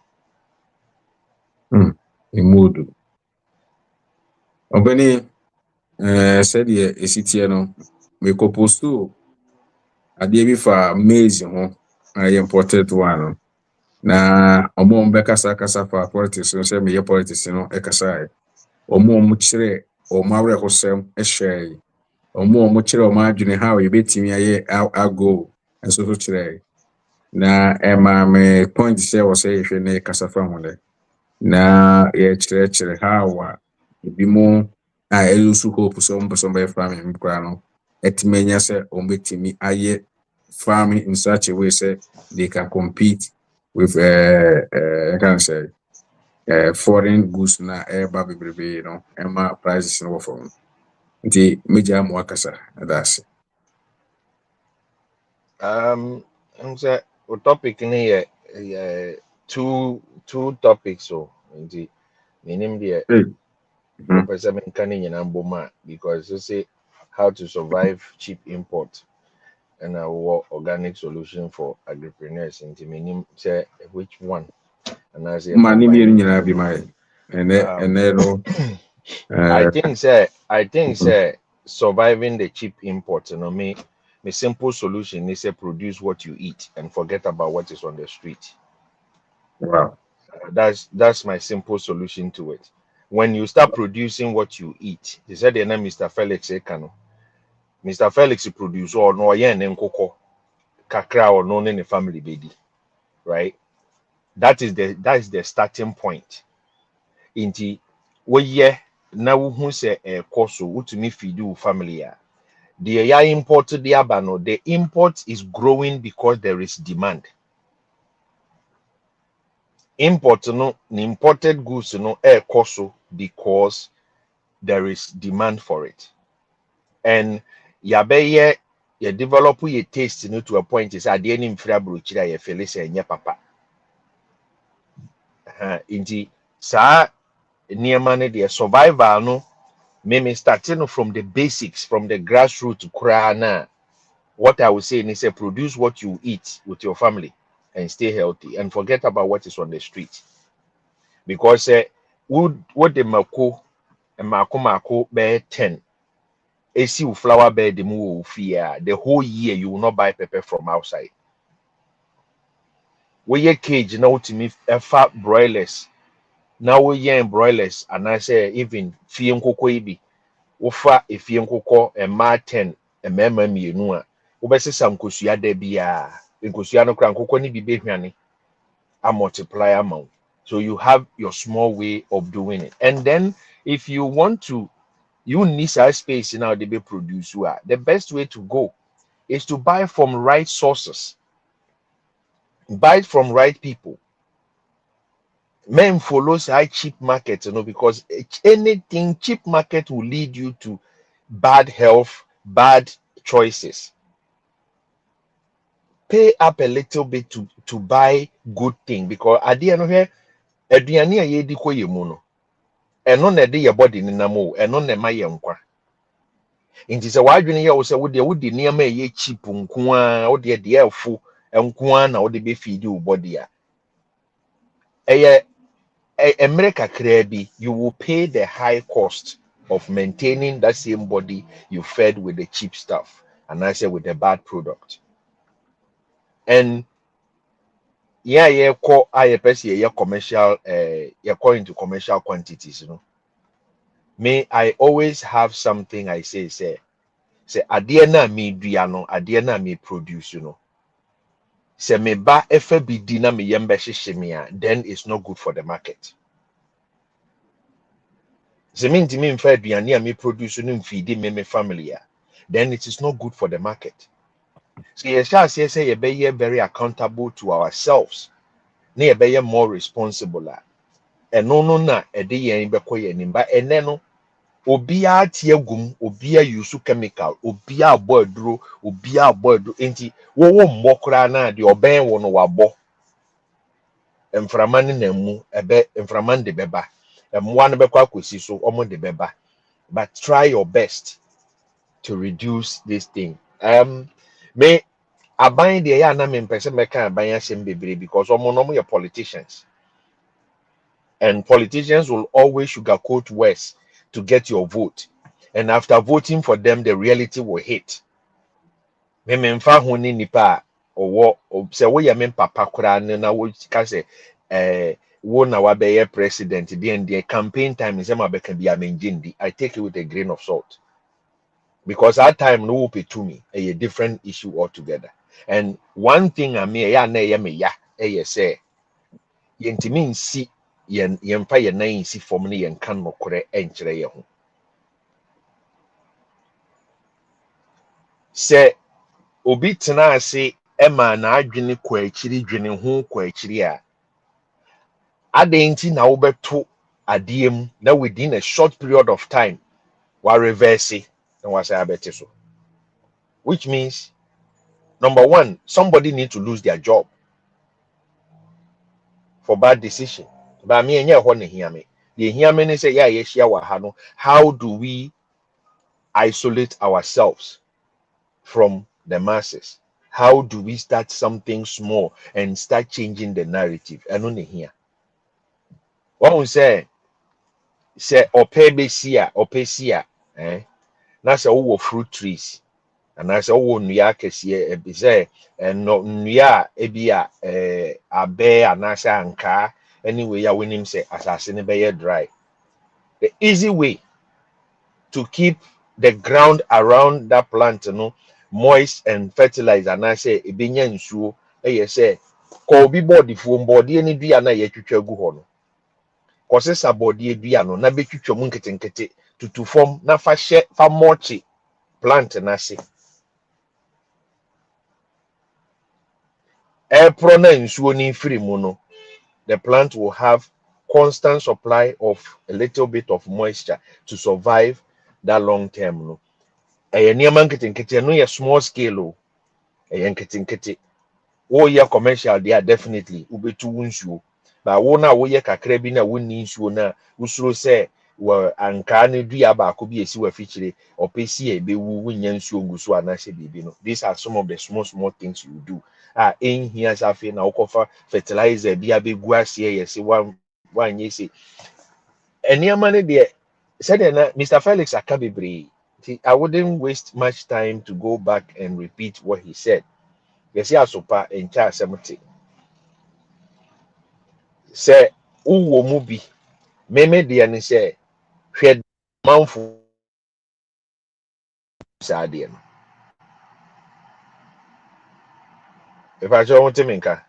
imudu obeni said ye esitie no me kopostu ade bi fa maize ho I imported one na omo mbekasa kasa fa politics no say me ye politics no ekasa omo kire omo awre hosem ehye omo kire omo adwene ha we betimi aye ago enso so kire na ema me point say wo say hwe ne kasa fa ho le na ye kire ha wa bi mo elusu hope so be farming mkra no etimenya say ombetimi aye farming in such a way say they can compete with I can say foreign goods na eba bebrebe you know ema prices no from nti meja mo akasa that's I'm say o topic ni two topics so nti minim de Hey. o Mhm. pese me nka ni nyina mboma because you say how to survive cheap import and our organic solution for agripreneurs nti minim say which one and I say Mani mi combine nyina bi mai. um Ene no I eh think say surviving the cheap import, you know, me simple solution is say produce what you eat and forget about what is on the street. wow. That's my simple solution to it. When you start producing what you eat, they said the name Mr. Felix Ekano. Mr. Felix produce or no yen and cocoa, kakra or no in the family baby, right? That is the starting point. Inti woye na wo say e koso utumi feed you family ya. The ya import the abano, the import is growing because there is demand. Import no the imported goods no air cost because there is demand for it. And yabe ye develop your taste no to a point is at the end infra ye felice and ya papa. Inti sa near ne the survival no me starting from the basics, from the grassroots to krana. What I would say is produce what you eat with your family and stay healthy and forget about what is on the street. Because what the mako bear 10 AC flower bed the move fear the whole year you will not buy pepper from outside. We ye cage now to me fat broilers. Now we ye broilers and I say even fee ibi wofa efie nkokɔ ɛma 10 ɛmɛɛma mmienu a wobɛsesa nkosua da bia nkosua no kora nkokɔ ne bi behwane a multiply amount. So you have your small way of doing it. And then if you want to you need space now they be produce the best way to go is to buy from right sources, buy from right people. Men follows high cheap market, because anything cheap market will lead you to bad health, bad choices. Pay up a little bit to buy good thing because at the end of here, aduane a yedi kɔ yɛ mu no, ɛno na ɛde yɛ body ne nam o, ɛno na ɛma yɛ nkwa. Nti sɛ wadwene yɛ wo sɛ wode nneɛma a ɛyɛ cheap nko a, wode deɛ ɛfo nko a na wode be feed wo body a. Ɛyɛ mmerɛ kakraa bi, you will pay the high cost of maintaining that same body you fed with the cheap stuff and I say with the bad product. And yeah, call I commercial you're calling into commercial quantities, Me, I always have something I say adeɛ na me duano, adeɛ na me produce, Say me ba FBD na me yembe shishimia, then it's not good for the market. Say me inti me mfa aduane a me produce no feed me family, then it is not good for the market. So you shall say you be very accountable to ourselves. Na be more responsible. And no na e de yen be koye nimba ene no obia tie gum obia use chemical obia abo aduro obia abo aduro enti wo mbokra na de oben wo no wabo emframa ne namu ebe emframa de beba emwa no bekwa akosi so omo de beba but try your best to reduce this thing. Me aban de ya na me mpese meka aban asem bebre because omo no mo ye politicians. And politicians will always sugarcoat words to get your vote. And after voting for them, the reality will hit. Me memfa ho ni nipa or say we ya men papa kura na wo ka say wo na wa be president the campaign time is ma be can be amenjindi. I take it with a grain of salt. Because at time no pay to me a different issue altogether. And one thing I mean ya na ya me ya say yentimi nsi yɛmfa yɛ nan nsi fam ne yɛnka nnɔkorɛ nkyerɛ yɛn ho. Sɛ obi tena ase ɛma n'adwene kɔ akyiri dwene ho kɔ akyiri a adɛn nti na wobɛto adeɛ mu na within a short period of time wa reverse na wasa abɛte so, which means Number one, somebody need to lose their job for bad decision. But me and you want to hear me. The hear me say, yeah, yes, yeah, how do we isolate ourselves from the masses? How do we start something small and start changing the narrative? I don't hear. What we say opesia, na say wo fruit trees. And I say oh nua kese e be say no nua e bia abe anase anka anyway ya winim say asase ne be dry. The easy way to keep the ground around that plant moist and fertilized, and I say e benya nsuo e say ko bi body fuom body ni dua na ye twetwa gu ho no ko se sabody dua no na be twetwa mu nketenkete tutu form na fa hye fa mochi plant na se April na nsuo ni free mu no, the plant will have constant supply of a little bit of moisture to survive that long term no. Niam nketenkete no ye small scale o. Nketenkete. Wo ye commercial they are definitely ubetu nsuo. But wo na wo ye kakra bi na wo ni nsuo na usuro se wa anka ne dua ba ko bi esi wa fichire opesi e be wu nya nsuo nguso anase bibi no. These are some of the small things you do. In here safi na ukofa fertilizer bi abegu ase yesi one yesi. Eniama ne de said na Mr. Felix Akabebre. I wouldn't waste much time to go back and repeat what he said. Yesi asopa encha asemte. Say uwo mu bi meme de ne say hwed manfo sade no. If I just want to make I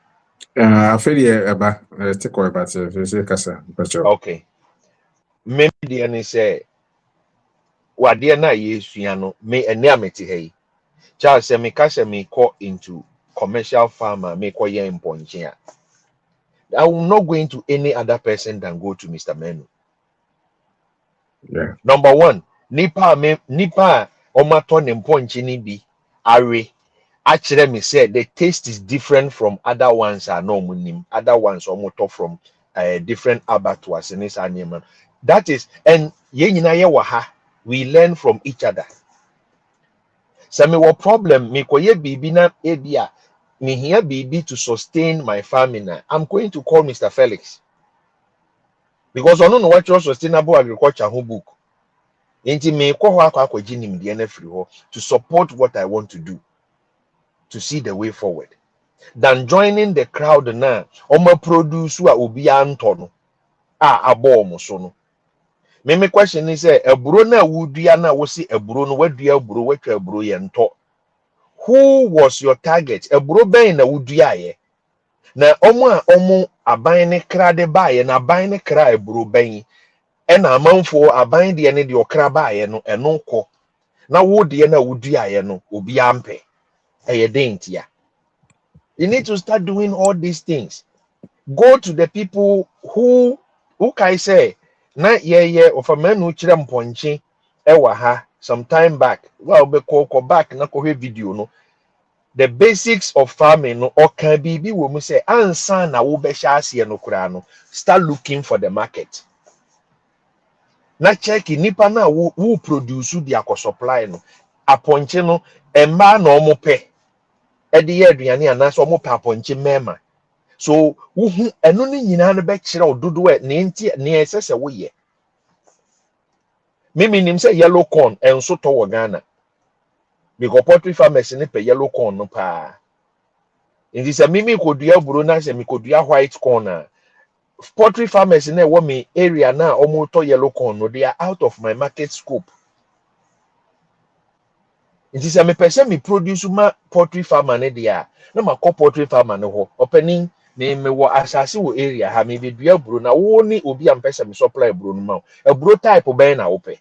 feel eba take over but say kasa okay. Meme de ne say wade na yesua no me ene amete hai. Charles say me kasa me call into commercial farmer me call ye mponche a. I will not go into any other person than go to Mr. Menu. yeah. Number one, nipa omato ne mponche ni bi are. Actually, me say the taste is different from other ones are no munim. Other ones omoto from different abattoirs in this animal. That is, and ye nyina ye waha. We learn from each other. So me what problem me koye bibi na ebia me here bibi to sustain my farming. I'm going to call Mr. Felix because I don't know what your sustainable agriculture who book. Inti me ko ho akwa nim de na free ho to support what I want to do, to see the way forward, than joining the crowd na omo produce a obi anto no abo mo so no. Me question is eburo na wudua na wo si eburo no wadua eburo watwa eburo ye nto. Who was your target? Eburo ben na wudua ye. Na omo aban ne kra de ba ye na aban ne kra eburo ben. E na amanfo aban de ne de okra ba ye no eno kọ. Na wo de na wudua ye no obi ampe. Eye den tia. You need to start doing all these things. Go to the people who can say na ye of a man who chira mponche ewa ha some time back. Well, be ko back na ko video no. The basics of farming no or can be wo mu say ansa na wo be sha ase no kura no. Start looking for the market. Na check nipa na wo produce di akọ supply no. Aponche no emma na omo pe. E de ye aduane anase omo pe aponche mema. So wuhu eno ni nyina no be kire ododo e ne nti ne esese wo ye. Mimi nim say yellow corn enso to wo Ghana. Because poultry farmers ne pe yellow corn no pa. Nti say mimi kodua buro na say mi kodua white corn na. Poultry farmers ne wo me area na omo to yellow corn no, they are out of my market scope. Nti say me person me produce ma poultry farmer ne dia na ma poultry farmer ne ho opening me wo asase wo area ha me be dua buro na wo ni obi am person me supply buro no ma e buro type ben na wo pe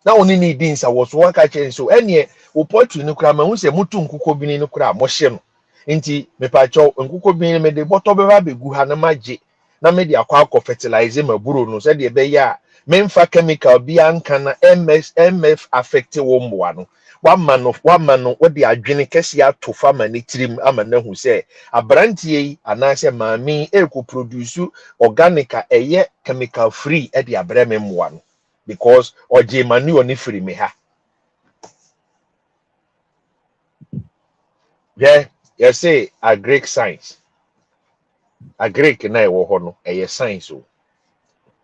na oni ni din sa wo so waka chen so ene wo poultry no kra ma hu se mutu nkuko bi no kra mo hye no nti me pa cho nkuko bi me de boto be ba begu ha na maje na me de akwa fertilizer ma buro no se de be ya memfa chemical bi anka na mf affect wo mboa no wama no wode adwene kese ato fama ne tirim ama na hu sɛ abrantie yi anaasɛ maame eko produce organic a ɛyɛ chemical free de abrɛ me mboa no because ɔgye manure ne free me ha you say agric science agric na ɛwɔ hɔ no ɛyɛ science o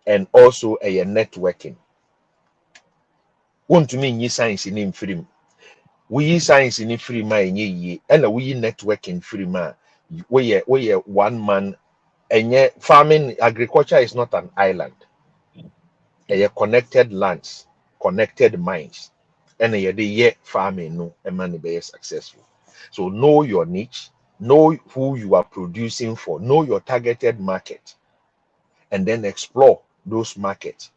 and also ɛyɛ networking wontumi nyi science ne mfiri mu we science in free mind ye and we networking free man we one man and yet farming agriculture is not an island a connected lands connected minds and a farming no a man be successful. So know your niche, know who you are producing for, know your targeted market, and then explore those markets.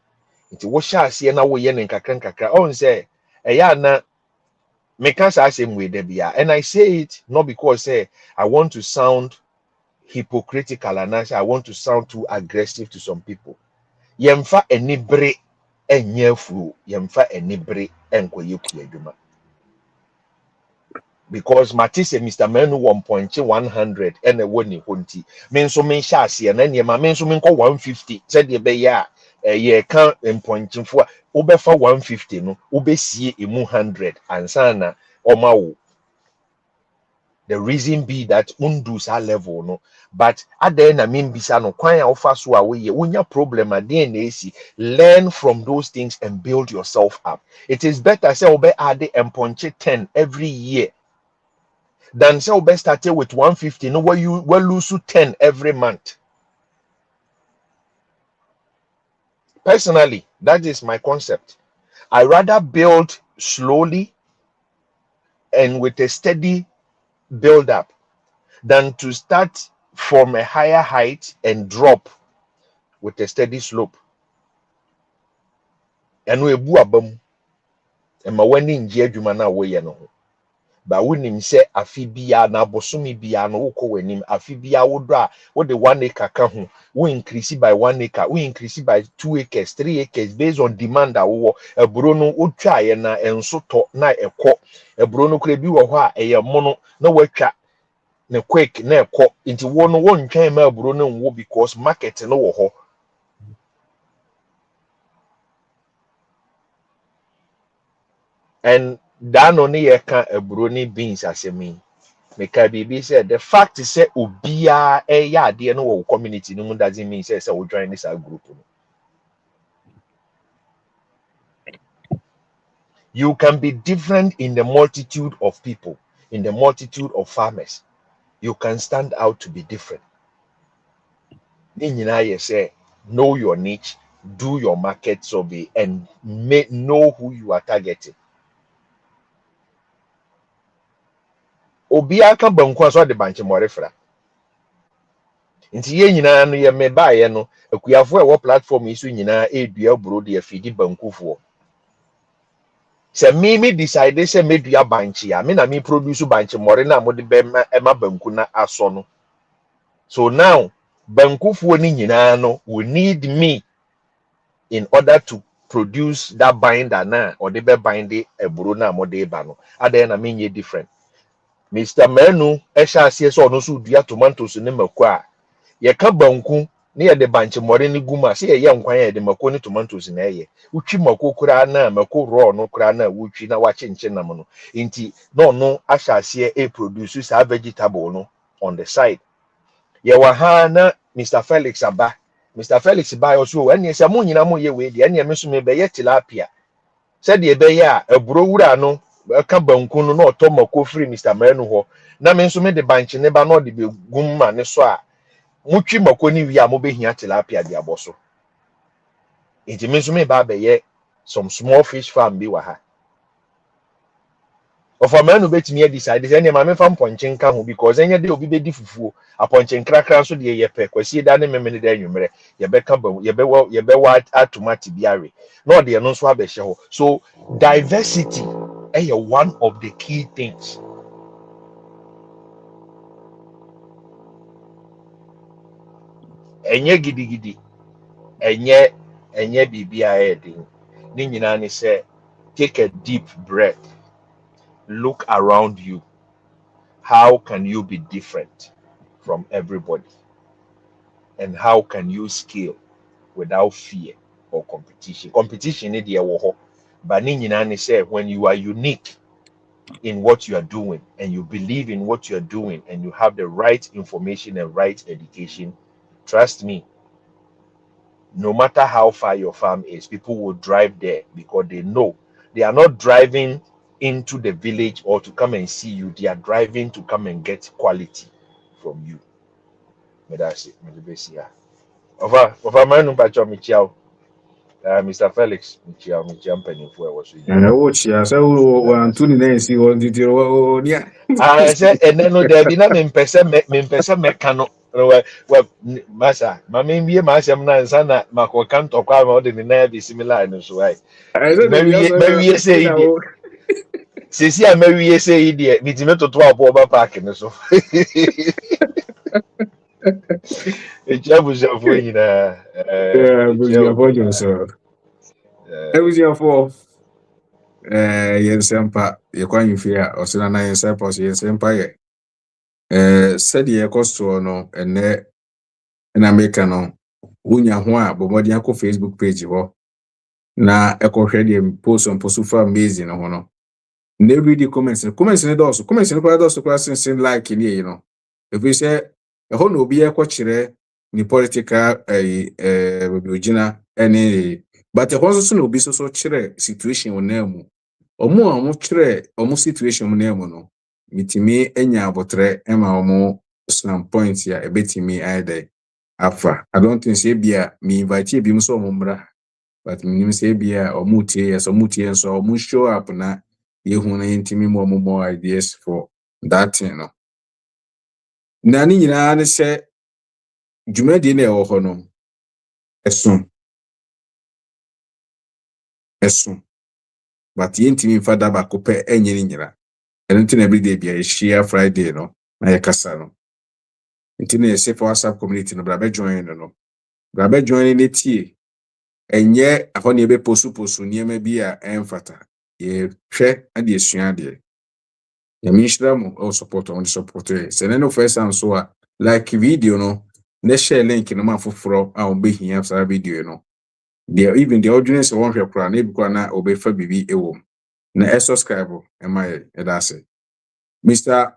It's what shall see na we yen kakra on say na make us ask him with Debia. And I say it not because I want to sound hypocritical and I want to sound too aggressive to some people. Yemfa enibre enyefu, yemfa enibre enkoyekuyeduma. Because Matisse Mr. Menu 1.100 and a winning hunty. Men so men shasi and then my men so men call 150. Said ye be ya ye can't pointing for Ubefa 150 no Ube see imu 100 and sana or the reason be that undus our level no, but at the end I mean bisa no kwanya offer so away unya problem at the end learn from those things and build yourself up. It is better say obe add and punch 10 every year than say obe start with 150 no where you will lose 10 every month. Personally, that is my concept. I rather build slowly and with a steady build up than to start from a higher height and drop with a steady slope. And we bu abam and my wedding jeduma na way no. But when him say afibia na bosumi bia no uko wenim afibia wodra what the 1 acre ka ho we increase by 1 acre we increase by 2 acres 3 acres based on demand awo eburo no otwa ye na enso to na ekọ eburo no kra bi wo ho a eye mono na watwa ne quick na ekọ nti wo no won twan ma eburo no nwo because market no wo ho. And that only can a brony beans as a me. Make BB said the fact is say ubia ya dear no community no doesn't mean says I will join this group. You can be different in the multitude of people, in the multitude of farmers. You can stand out to be different. Then say know your niche, do your market survey, and know who you are targeting. Obia ka banku aso de banche morefra. Nti ye nyina no ye me baaye no akuyafo e wo platform yi so nyina edua buro de afidi bankufo. Se me decide se medua banche ya me na me produce banche more na mo de be ma banku na aso no. So now bankufo ni nyina no will need me in order to produce that binder na or de be bind e buro na mo de ba no. Ada na me nye different. Mr. Menu esha asie so no so dua tomatoes ne makwa ye ka banku ne ye de banche more ne guma se ye nkwan ye de mako ne tomatoes na ye utwi mako kura na mako raw no kura na utwi na wachinchin nam no nti no ahyase e produce sa vegetable no on the side ye wa ha na Mr. Felix aba Mr. Felix ba yo so ene se mo nyina mo ye we de ene me so me be ye tilapia se de be ye a aburo wura no ka banku no na otomako free Mr. Menu ho na me so me de banche ne ba no de be gumma ne so a mutwi makoni wi a mo behia tilapia de aboso enti me so me ba be ye some small fish farm bi wa ha of a man who bet me decide any ma me fam ponchen ka ho because enya de obi be di fufuo aponchen krakra so de ye pe kwasi da ne memene da nwumre ye be ka ba ye be wa automati biare no de no so abehye ho. So diversity is one of the key things. Enye gidigidi enye enye bibia edin. Ni nyina ni say take a deep breath. Look around you. How can you be different from everybody? And how can you scale without fear or competition? Competition is the war. But ni nyina ni say when you are unique in what you are doing and you believe in what you are doing and you have the right information and right education, trust me, no matter how far your farm is, people will drive there because they know they are not driving into the village or to come and see you, they are driving to come and get quality from you. But that's it. Of man Michiao, Mr. Felix, Michiao Penny for was Watch ya. So one two nine one detail. Yeah. I said, and then there be na me mekano. Well, masa, mami be masam na sana makokan to kwa ma de na be similar no so ai. I Nti said the mawie say ide. Sisi a mawie say ide, nti me toto abo ba park no so. E chabu jafo nyina Yeah, e but you chabu. avoid yourself. Everything for yensempa ye kwan yifia osina na yensempa o yensempa ye said ye costo no ene na make no wunya ho a bomodi akọ Facebook page ho na ekohwe de post on post for amazing no ho no na read the comments ne do so kwa sin like ni you know if we say ho no obi ekọ ni political ogina any but e so no obi so kire situation won omo kire omo situation na emu no mitimi enya abotre ema omo slam point ya ebetimi aide afa. I don't think say bia me invite bi so omo mra but me say bia omo tie yes omo tie so omo show up na yehu na intimi mo more ideas for that thing no na ni nyina ne se dwumadi na e wo ho no eso but yentimi fada ba ko pe enye ni nyina eno tin everyday bia share Friday no na ye kasa no nti na se for WhatsApp community no bra be join no bra be join ne tie enye aho ne be posu niema bi a emfata ye hwe ade esua de ya minshira mo o support on support se ne no first and so a like video no na share link no ma foforo a obehia sa video no there even the audience won hwe kura na ebikwa na obefa bibi ewo na subscribe ema ye edase Mr.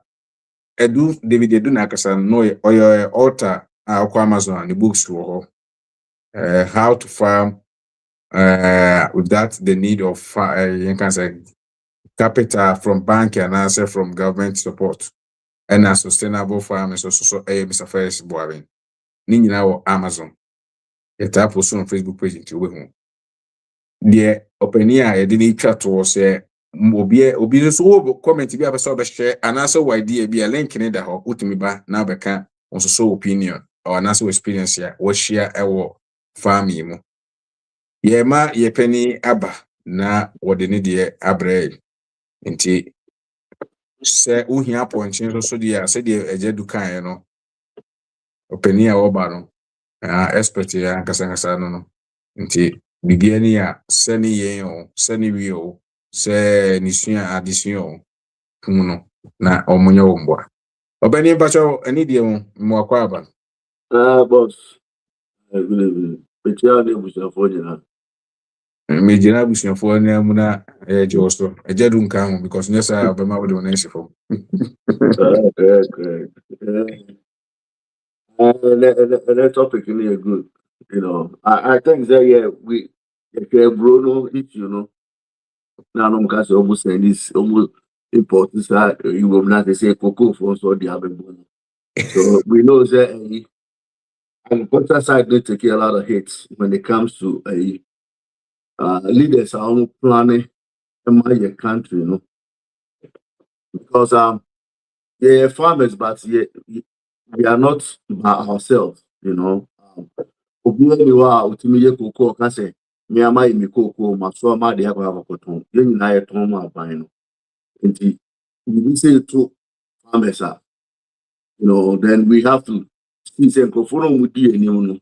David Edu na akasa no oyo author akwa Amazon the books wo how to farm without the need of you can say capital from bank and answer from government support and a sustainable farming so Mr. Ferris Boavin ni nyina wo Amazon eta post on Facebook page nti we hu de opinion e de ni twa to say obi so wo comment bi abesa obehye anase idea bi a link ne da ho utimi ba na beka so opinion or anase experience ya wo share ewo farming mu ye ma ye pani aba na wode ne de abre nti se uhia ponchen so de se de eje dukan no opinion wo ba no expert ya kasa no nti bibiani a seni yen o seni wi o se nisua addition no na omunye wo obani bacho ani die mo akwa aba Boss, good evening. But you are the bush of Fojina. me jina busuafo na mu na joso ejedu nka ho because nyesa obama wo de wona nsifo Correct. That topic really good. You know, I think that we Bruno issue, now I'm going to almost say this almost important that you will not say cocoa for so the other. So we know that agriculture side they take a lot of hits when it comes to leaders are planning in my country, because farmers, but we are not by ourselves, Obiara wa utimi ye koko ka se me ama yi koko ma so ama de akwa akoton ye nyina ye ton ma ban no nti we say to farmers then we have to see say nkofo no mu di enim no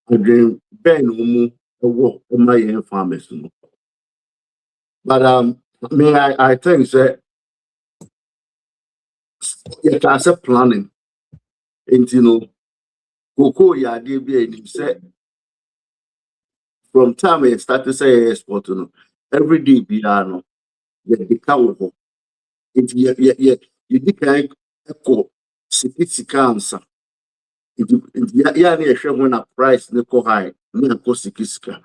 again ben umu work my farmers. But I think that you can say planning. And cocoa ya be say from time I start to say export every day piano the cow it you decay echo sika answer. Yeah, when a price nickel high, sika.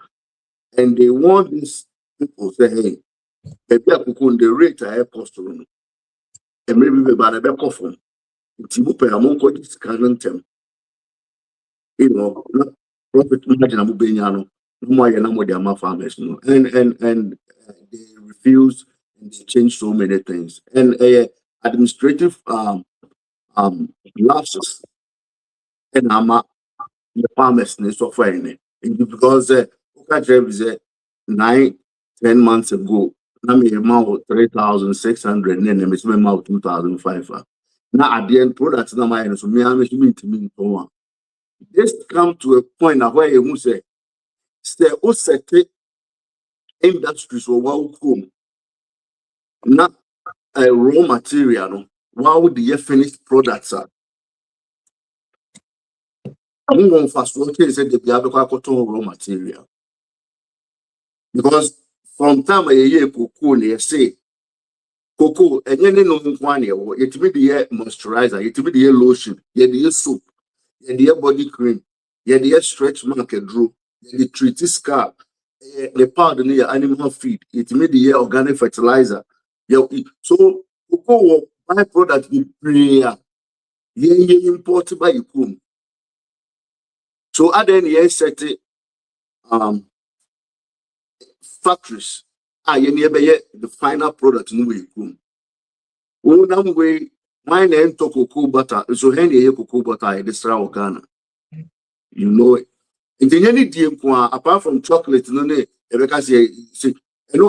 And they want this people say, hey, maybe I could the rate I cost room. And maybe we buy a back off. Timupe among this current term. Not profit margin of Benyano, no more than their farmers. And they refuse and they change so many things. And administrative lapses and the farmers need so far because okay, 9-10 months ago, now me amount 3,600 and then me amount 2,500. Now at the end products now my so me am to me this come to a point now where you say o set industries or wow come not a raw material no wow the finished products are I'm going fast to say the raw material. Because from time a year cocoa near say cocoa and any no one year, it may be a moisturizer, it may be a lotion, yet the soap, yet the body cream, yet the stretch market drew, the treaty scar, the powder near animal feed, it may be organic fertilizer. So cocoa byproduct in prayer, ye imported by you. So at the end, set factories the final product no way come. One way mine and cocoa butter so henny cocoa butter in the Ghana. You know it. And then any deal apart from chocolate, no ne because see and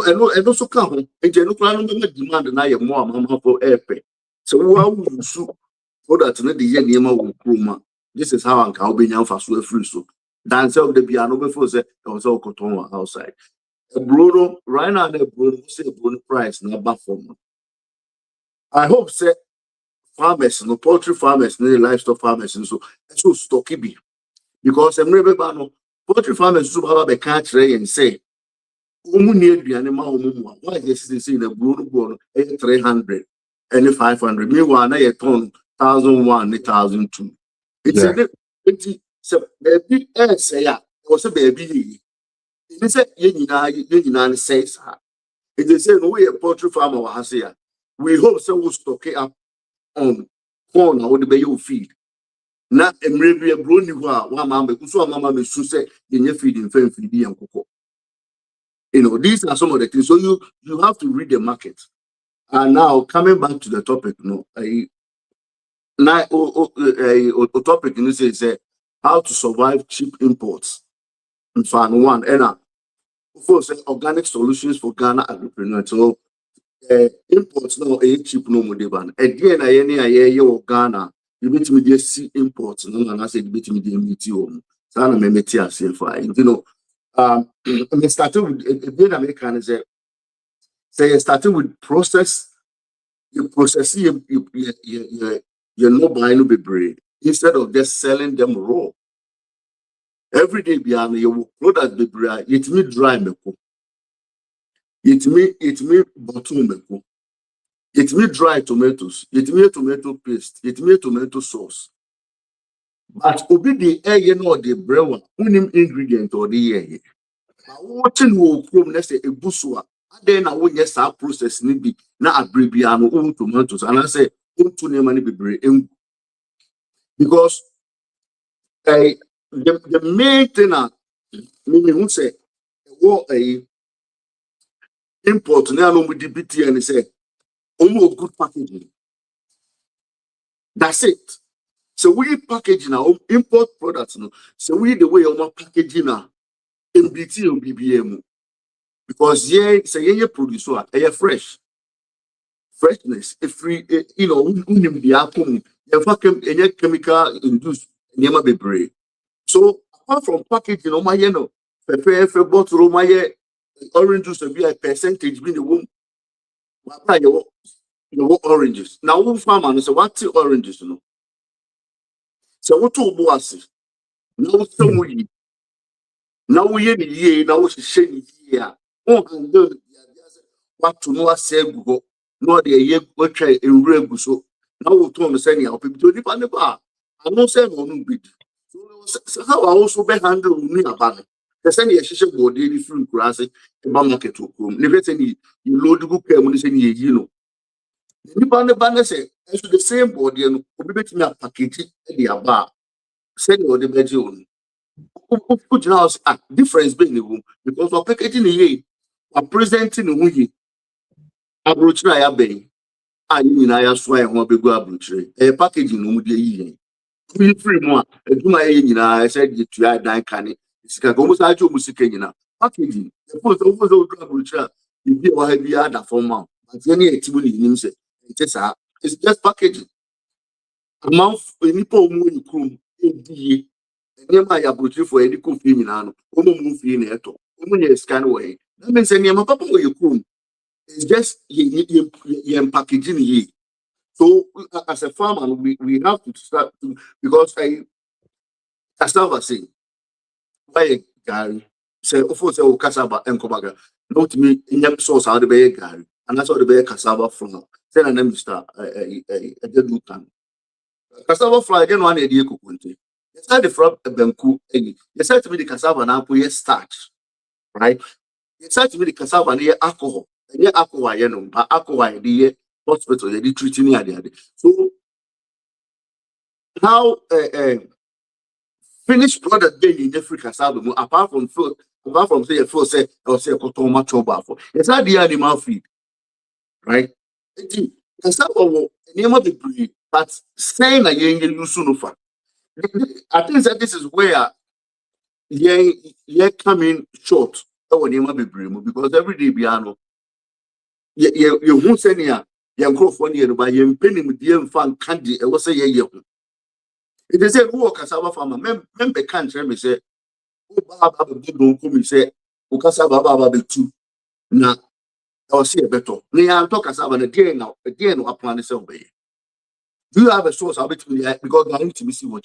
also come and no plan demand na more mama for air pay. So what would you product no the year near my this is how I'll be now for so free so dance of the piano before say also cotton outside. Bruno, right now, the Bruno say Bruno price number for me. I hope say farmers, no poultry farmers, no livestock farmers, and so stocky be because I'm never no poultry farmers so have a catch and say, "Umu need the animal umu." Why this is in the Bruno 300 and 500. Meanwhile, na a ton 1,001, 1,002. It's a it's baby say ya was a baby. It's a you says. If they say no way a poultry farmer has here, we hope so will stock it up on corn or the bay you feed. Not a maybe a brony one mamma, so mamma may say in your feeding feed and cocoa. These are some of the things. So you have to read the market. And now coming back to the topic, a topic in this is how to survive cheap imports. In fact, one and say organic solutions for Ghana agripreneurs. So imports now a cheap no more ban. Again, I Ghana, you bet me the see imports, no, and I said bet me the MTO. Sana me metia CFI. I started with a bit American say starting with process, you process you're not buying no be instead of just selling them raw. Every day behind your product be bread, it me dry meko. It me bottle meko. It may dry tomatoes, it may tomato paste, it may tomato sauce. But obi the air the brewer, unim ingredient or the air. Watching who come next a busua, then I will yes our process need be na agribiano own tomatoes, and I say to name money be brave because the main thing meaning who say what a import now no with the BT and say almost good packaging. That's it. So we packaging our import products no. So we the way our packaging now MBT or BBM because say producer freshness if free unim the atom chemical induced never be brave. So apart from packaging, oh my, you know, for bottle, my orange juice will be a percentage in the womb. You oranges. Now, who farmer is what oranges, you know. So, what two boasses? Now, some we now we any year, now we shame here. Oh, and what to know, say, go, no, the year, what try in real so. Now, we told me, saying, I'll be to the bar. I'm not saying, no bid. So, how I also be handled me about it. The same year, she should go daily fruit grass, a market to come. Never say, you load the book, you know. The banner say, as the same body and be betting me a package at the bar. Send you the bedroom. Put your house at difference being the room because we're packaging the year, we're presenting the wiki. A brochure I bay. I mean, I swear, I want to go a brochure. A packaging no the year. We free more. Do my I said, you try nine canny. It's almost like your music. Packaging. The post over the brochure. You be a heavy other for mouth. But any activity in himself. It's just packaging. A month in Nippon moon crew, ADA, and near my abrutary for any coffee minano, move in a to, only a scan away. That means any papa your crew. It's just ye packaging ye. So as a farmer, we have to start to, because cassava say, buy a Gary, say, of course, cassava and cobaga, not me in your source out of the Gary, and that's what the bear cassava from. Then I name start a dead look. Cassava fly again one idea kukunte. It's not the frog a banku egg. You said to me the cassava now put starch, right? You said to me the cassava near alcohol. And yeah, alcohol, you know, but alcohol the hospital, they treating me at the other. So how finished product being in the free cassava, apart from food, apart from say a food say or say cotton much over for. It's not the animal feed, right? Cassava will name of the breed, but saying that you lose soon. I think that this is where you're coming short when you might be bring because every day piano you won't send ya crop one year by you penny with the fan candy and was say ye. It is a who cassava farmer member can't me say Baba don't come say cassava Baba two now or see a better. Now talk cassava again upon the same way. Do you have a source of it because I need to be see what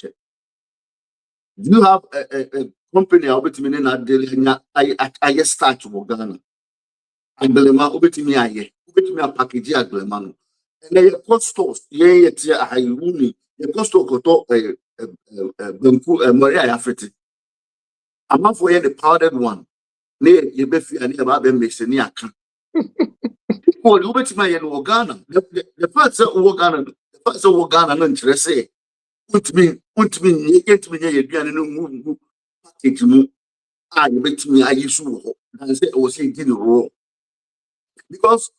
do you have a company obetimi na daily I start to Ghana. Aglema obetimi aye. Obetimi a package aglema no. And then cost stores ye tia ahayuni. Ye cost store koto banku Maria Afriti. Ama for ye the powdered one. Ne ye be fi ani ba be mix ni aka. Oh, obetimi aye no Ghana. The fact say Ghana, the fact say Ghana no interest Untimi ye aduane no mu package mu you bet me I use and say was he did raw because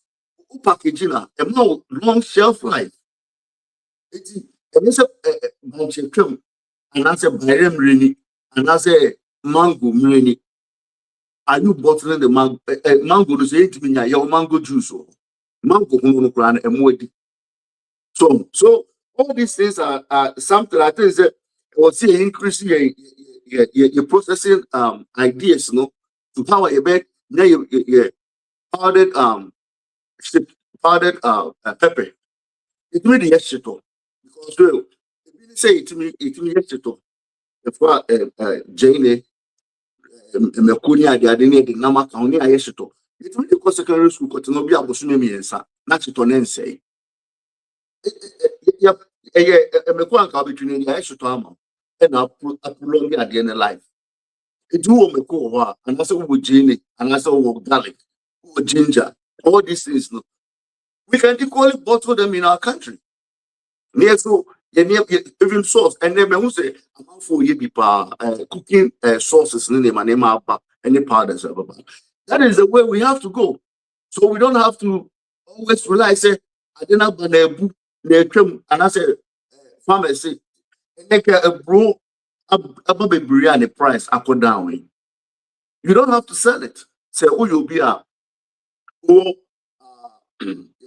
packaging a more long shelf life. It is a bunch of cream and I say bayram rainy and I say mango rainy. Are you bottling the mango to say to me your mango juice or mango no crown and more so all these things are something I think that was see increasing your processing ideas no to power your bed now you powdered pepper. It really yes to because well it say it me yes to if Jane Mekuni the number county yes to it really because secondary school got no be able to me answer not to turn and say yep Mekwan between the yes to am and I prolong at the end of life. It do me go and also with Jane and also with garlic with ginger all these things no. We can equally bottle them in our country. Near so, even sauce, and then we say, I'm for you cooking sauces in my name, any powders. That is the way we have to go. So we don't have to always rely, say, I didn't have a book, and I said, farmers say, make a bro, a baby biryani price, I go down. You don't have to sell it. Say, oh, you'll be a,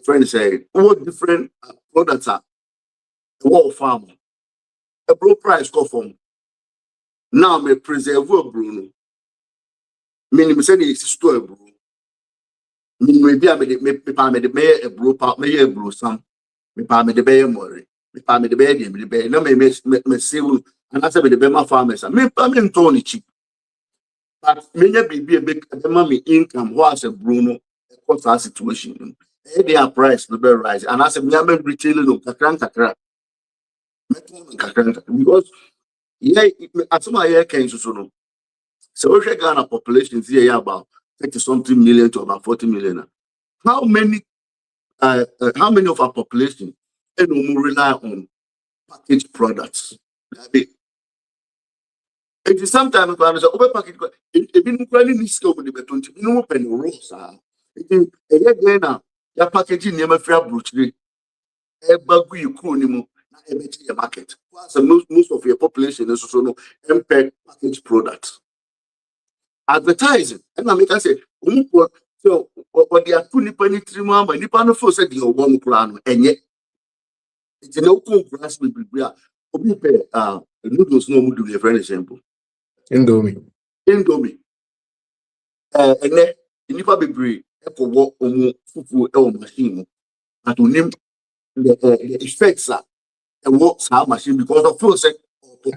friends say, all different products are the world farmer. A broad price go from Now me preserve Bruno. Minimum say the store bro. Minimum be me pa me the be a bro pa me a bro sam. Me pa me the be more. Me pa me the be no me say and I say me the be my farmers. Me pa me ntoni cheap. But many be a big me income was a Bruno what's our situation. Their price no be rise. And I say me am retailing no kakran. Because yeah, at some year can so no. So we Ghana population here about 30-something million to about 40 million. How many of our population rely on packaged products? It is sometimes when I say over packaged, if you really need to go with the 20, you know, penny rolls are. It is again your packaging never fair brutally. A bagu you cool a market. So most of your population is also no packaged products. Advertising, and I make I say, so what they are 2 3 months, but Nippon first said you one plan, and yet it's no cool grass with noodles no would do a very example. Indomie. And then Nipa be brave, echo walk on fufu machine, and to name the effects are and works our machine because of first said,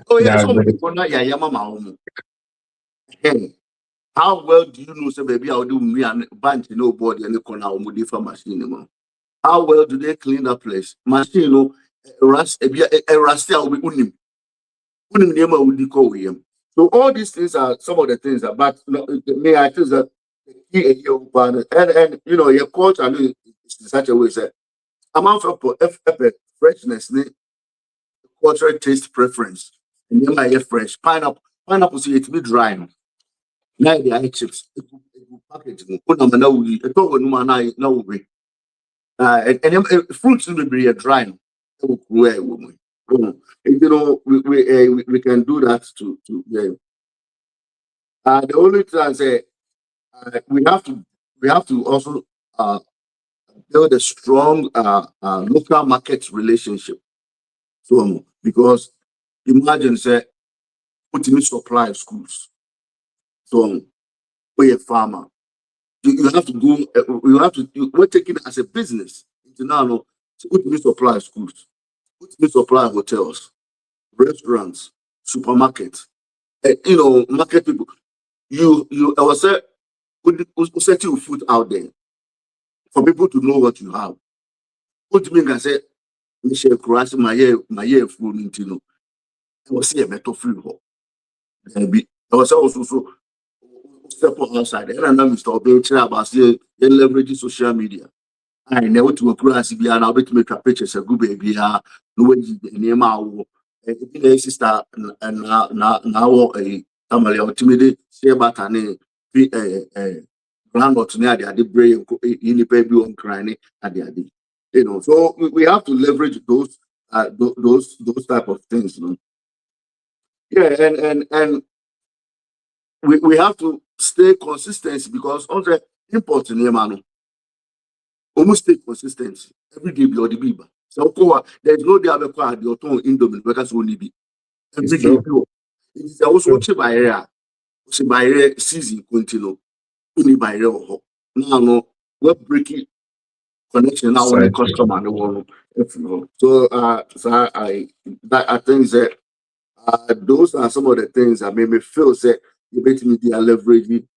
oh yeah, Yeah, some people not yama. How well do you know, say, baby, I'll do me and bunch nobody and the corner for machine? How well do they clean that place? Machine, no, rust, a rusty, will be unim. So all these things are some of the things that, but me, I think that and you know, your culture in such a way that amount of freshness, cultural taste preference, and then my fresh pineapple, see it be dry. Now they are chips. Packaging. Put them now. It all now we. And fruits will be a dry. You know, we can do that to yeah. The only thing I say, we have to also build a strong local market relationship. So because imagine say putting supply schools. So be a farmer. You have to go. We're taking it as a business. Now, put supply schools, put supply hotels, restaurants, supermarkets. You know, market people. I was say, set your food out there for people to know what you have. What do you mean? I say, Michelle Cross, my year food into no. I was say a metal free hole. I was also step outside. And I'm not Mr. Obey about say they leverage social media. I never to a class be an to make a pictures a good baby. No way near my sister and now a family ultimately say about an grandmother near the brain in the baby on crying at the idea. You know, so we have to leverage those type of things. You know? Yeah, and we have to stay consistent because on the important man. Almost stay consistent every day be the biba. So there's no day I've acquired the autumn Indomie because only be every day. It is also by season continue only by now no we're breaking connection now on the customer and the one. So I think that those are some of the things that made me feel that you bet me they are leveraging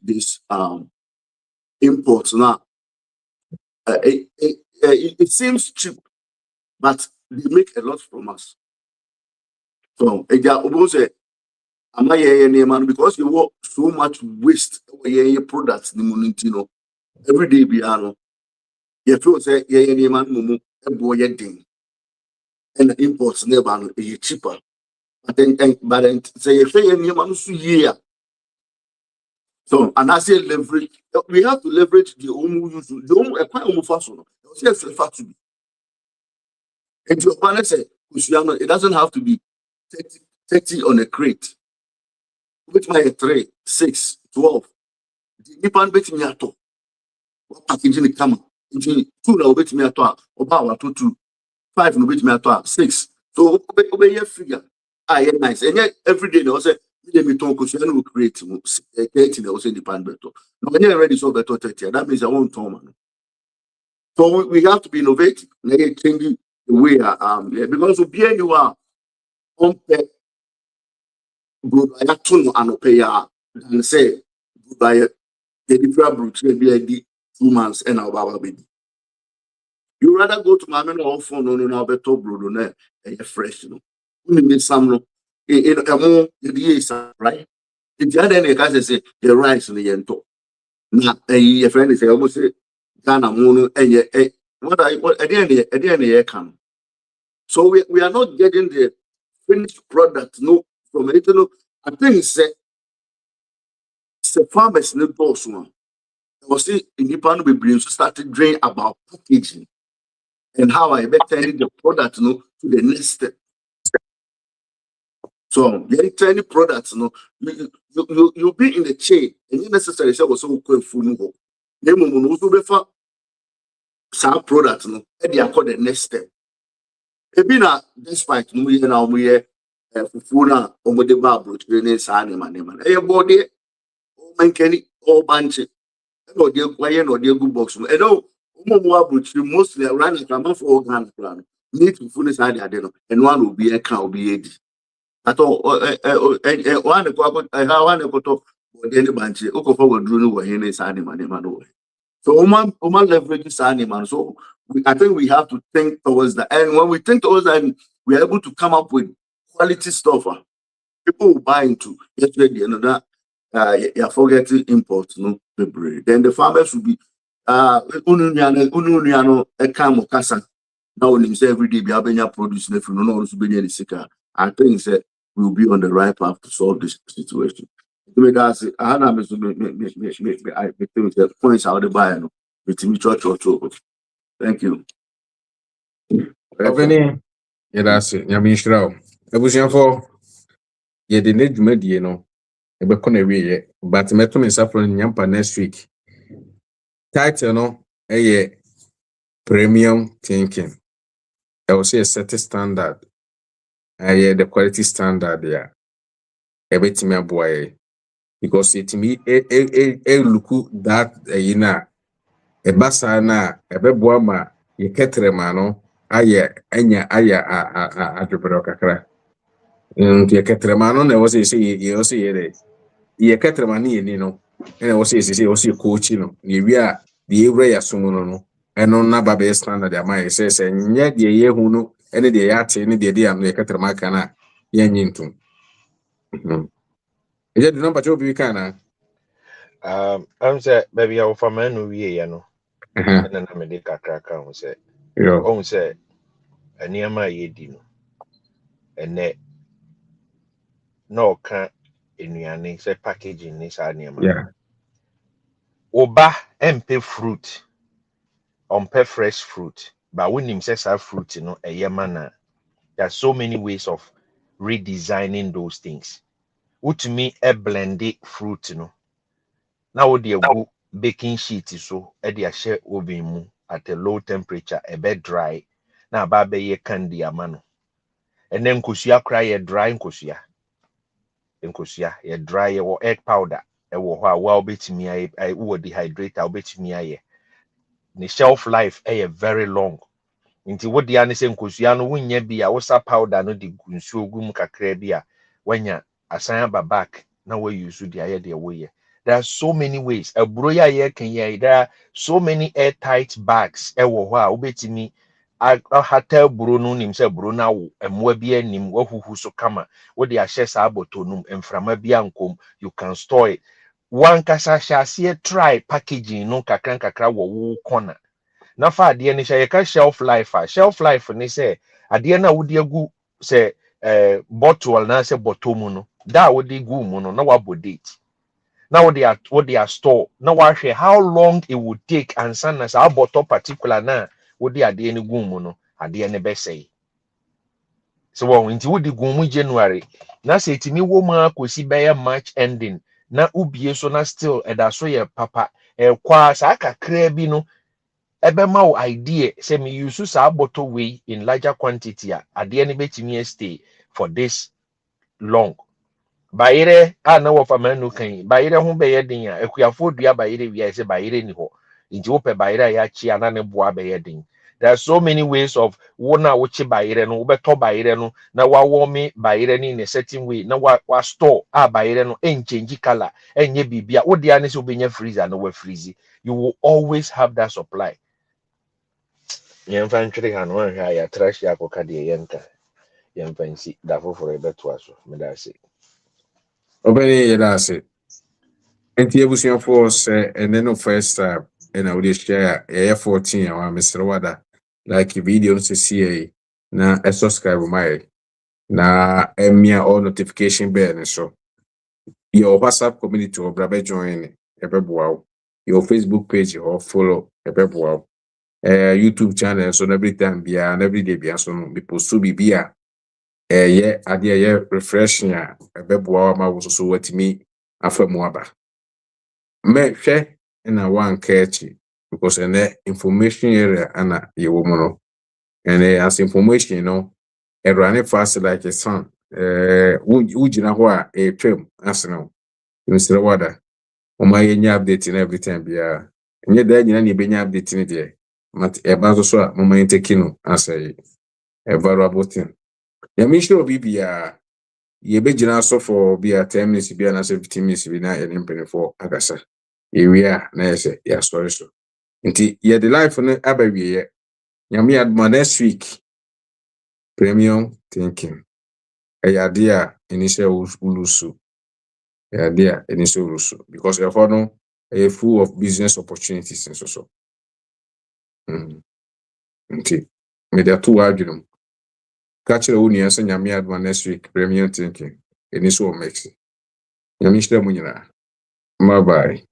this imports now. It seems cheap, but they make a lot from us. So am I because you work so much waste products every day piano. You feel say man and the imports never cheaper. But then say year. So and I say leverage. We have to leverage the use the quite fast. Yes, to be. And your partner say, it doesn't have to be 30 on a crate. With my 3, 6, 12. The Nipan bet me at all. What packaging the camera? 2 now bet me at all. About 2, 5 no bet me at all. 6. So obey your figure. nice. And yet every day they say me talk because you create creating they also depend better. Now when you're ready so better 30, that means I won't talk, man. So we have to be innovative. Changing the way because we be anywhere on pay good by tune and pay and say good by the different brutes be 2 months and our baba baby. You rather go to my man or phone on our better brood on a fresh, you know. We need some no in a more years, right? If you had any case say the rice in the end. Now a friend is almost say Ghana mono and what at the end of the year come. So we are not getting the finished product no from it. No, I think it's farmers need those one. I was see in the pan we bring so started drain about packaging and how I better the product no to the next step. So the any products no you be in the chain and you necessarily say was so cool food no. Then we will also be for some products no and they are called the next step. Ebi na despite no we na we fufu na omo de ba bro training sa ne ma e body o mankani o banche no dey why no dey good box no e no omo mo abroad mostly around the camp for Ghana plan need fufu ne sa dey no and one obi e kan obi edi at all one ko to body ne banche o ko for dru no wo he ne sa ne ma no. So Oman leverage this animal. So I think we have to think towards that. And when we think towards that, we are able to come up with quality stuff. People will buy into yesterday, you know that you're forgetting imports, no February. Then the farmers will be ununyano ekamo kasa. Now when you say every day be having your produce if you know also be any sicker. I think that we will be on the right path to solve this situation. That's it. I have the points out the buy with me church. Thank you. Obeni, yeah, that's it. Yamishrao. Ebusianfo, ye the need medie no. Ebe kona we but meto me safro nyampa next week. Title no, premium thinking. I will say a certain standard. The quality standard there. Ebetimi aboye. Because it me look that ebasa na ebeboa ma ye ketrema no anya adwebro kakra ye ketrema no na wose say ye ketrema ni ni no na wose say wose coach no ye wi a de ewra ya somo no eno na ba be standard ama ye say nye de ye hu no ene de ya ate ne de am ye ketrema kana ye nyintum eje de number cho bi kana I'm say baby I for man no wie ya no and na me de kakra ka ho say yo say aniama ye di no ene no ka enuane say packaging ni sa aniama yeah oba empe fruit on fresh fruit but when him says our fruit no mana there are so many ways of redesigning those things what me a blended fruit no now what they go baking sheet so e dey share oven mu at a low temperature a bit dry na ba be ye candy amano and then kosua cry ye dry kosua ye dry ye egg powder e wo ho a wa obetimi ai wo dehydrate obetimi aye the shelf life very long nti wo dia ne se nkosua no wonya bi a wosa powder no de nsuo gum kakra bi a wanya asan aba back na we use de aye de wo ye. There are so many ways aburo ya ye kan ye there are so many airtight bags wo ho a obetimi a hotel buro no nim se buro na wo emwa bi anim wahuhu so kama wo de ahye sa abotonum emframa bi ankom you can store it one kasa hye try packaging no kakra wo corner na fa ade ne hye ka shelf life ni say ade na wodi agu say bottle na say bottom no da wodi gu mu no na wabo date na wodi a store na wa hwe how long it would take and sana sa bottle particular na wodi ade ne gu mu no ade ne be say so nti wodi gu mu January na say timi wo ma kosi be ye March ending na ubie so na still edaso ye papa kwa sa kakra bi no ebe ma wo idea say me use sa bottle way in larger quantity a ade ne betimi stay for this long. Bayere a na wo fa manu kan bayere ho be ye din a ekuafo dua bayere wi ese bayere ni ho nti wo pe bayere ya chi ana ne boa be ye din. There are so many ways of wo na wo chi bayere no wo beto bayere no na wa wo me bayere ni in a certain way na wa store a bayere no change color enye bibia wo dia ne se obenya freezer no wa freeze. You will always have that supply. Yemfa ntwere ha no hwa ya trash ya koka de yenta yemfa nsi da foforo ebeto aso me da se. Obey yedase. Enti ebusuafo se ene no first time and I would share a 14 wa Mr. Wada like video no see na subscribe my na emia all notification bell so your WhatsApp community or brother join ebeboa your Facebook page or follow ebeboa YouTube channel so every time bia and every day bia so no be post to bia yeah ade yeah refreshing ebeboa ma wo so watimi afamu aba me hwe na one catch because ene information area ana ye woman and as information run fast like a sun ujina ho a twem aseno Mr. Wada oma yenya update na every time bia nye da nyina ne benya update ne de mat e ba so a mama yentekino asay a valuable thing ya mi sure bibia ye begina so for bia 10 minutes bia na 15 minutes bi na ene mpene for agasa area na yese ya sorry so nti ye the life no abawie ye nyame adma next week premium thinking ayadea initial ulusu ayadea initial ulusu because you know a full of business opportunities and so nti me there two adwum catch the uni asa nyame adma next week premium thinking initial mix nyame shira mu nyina bye bye.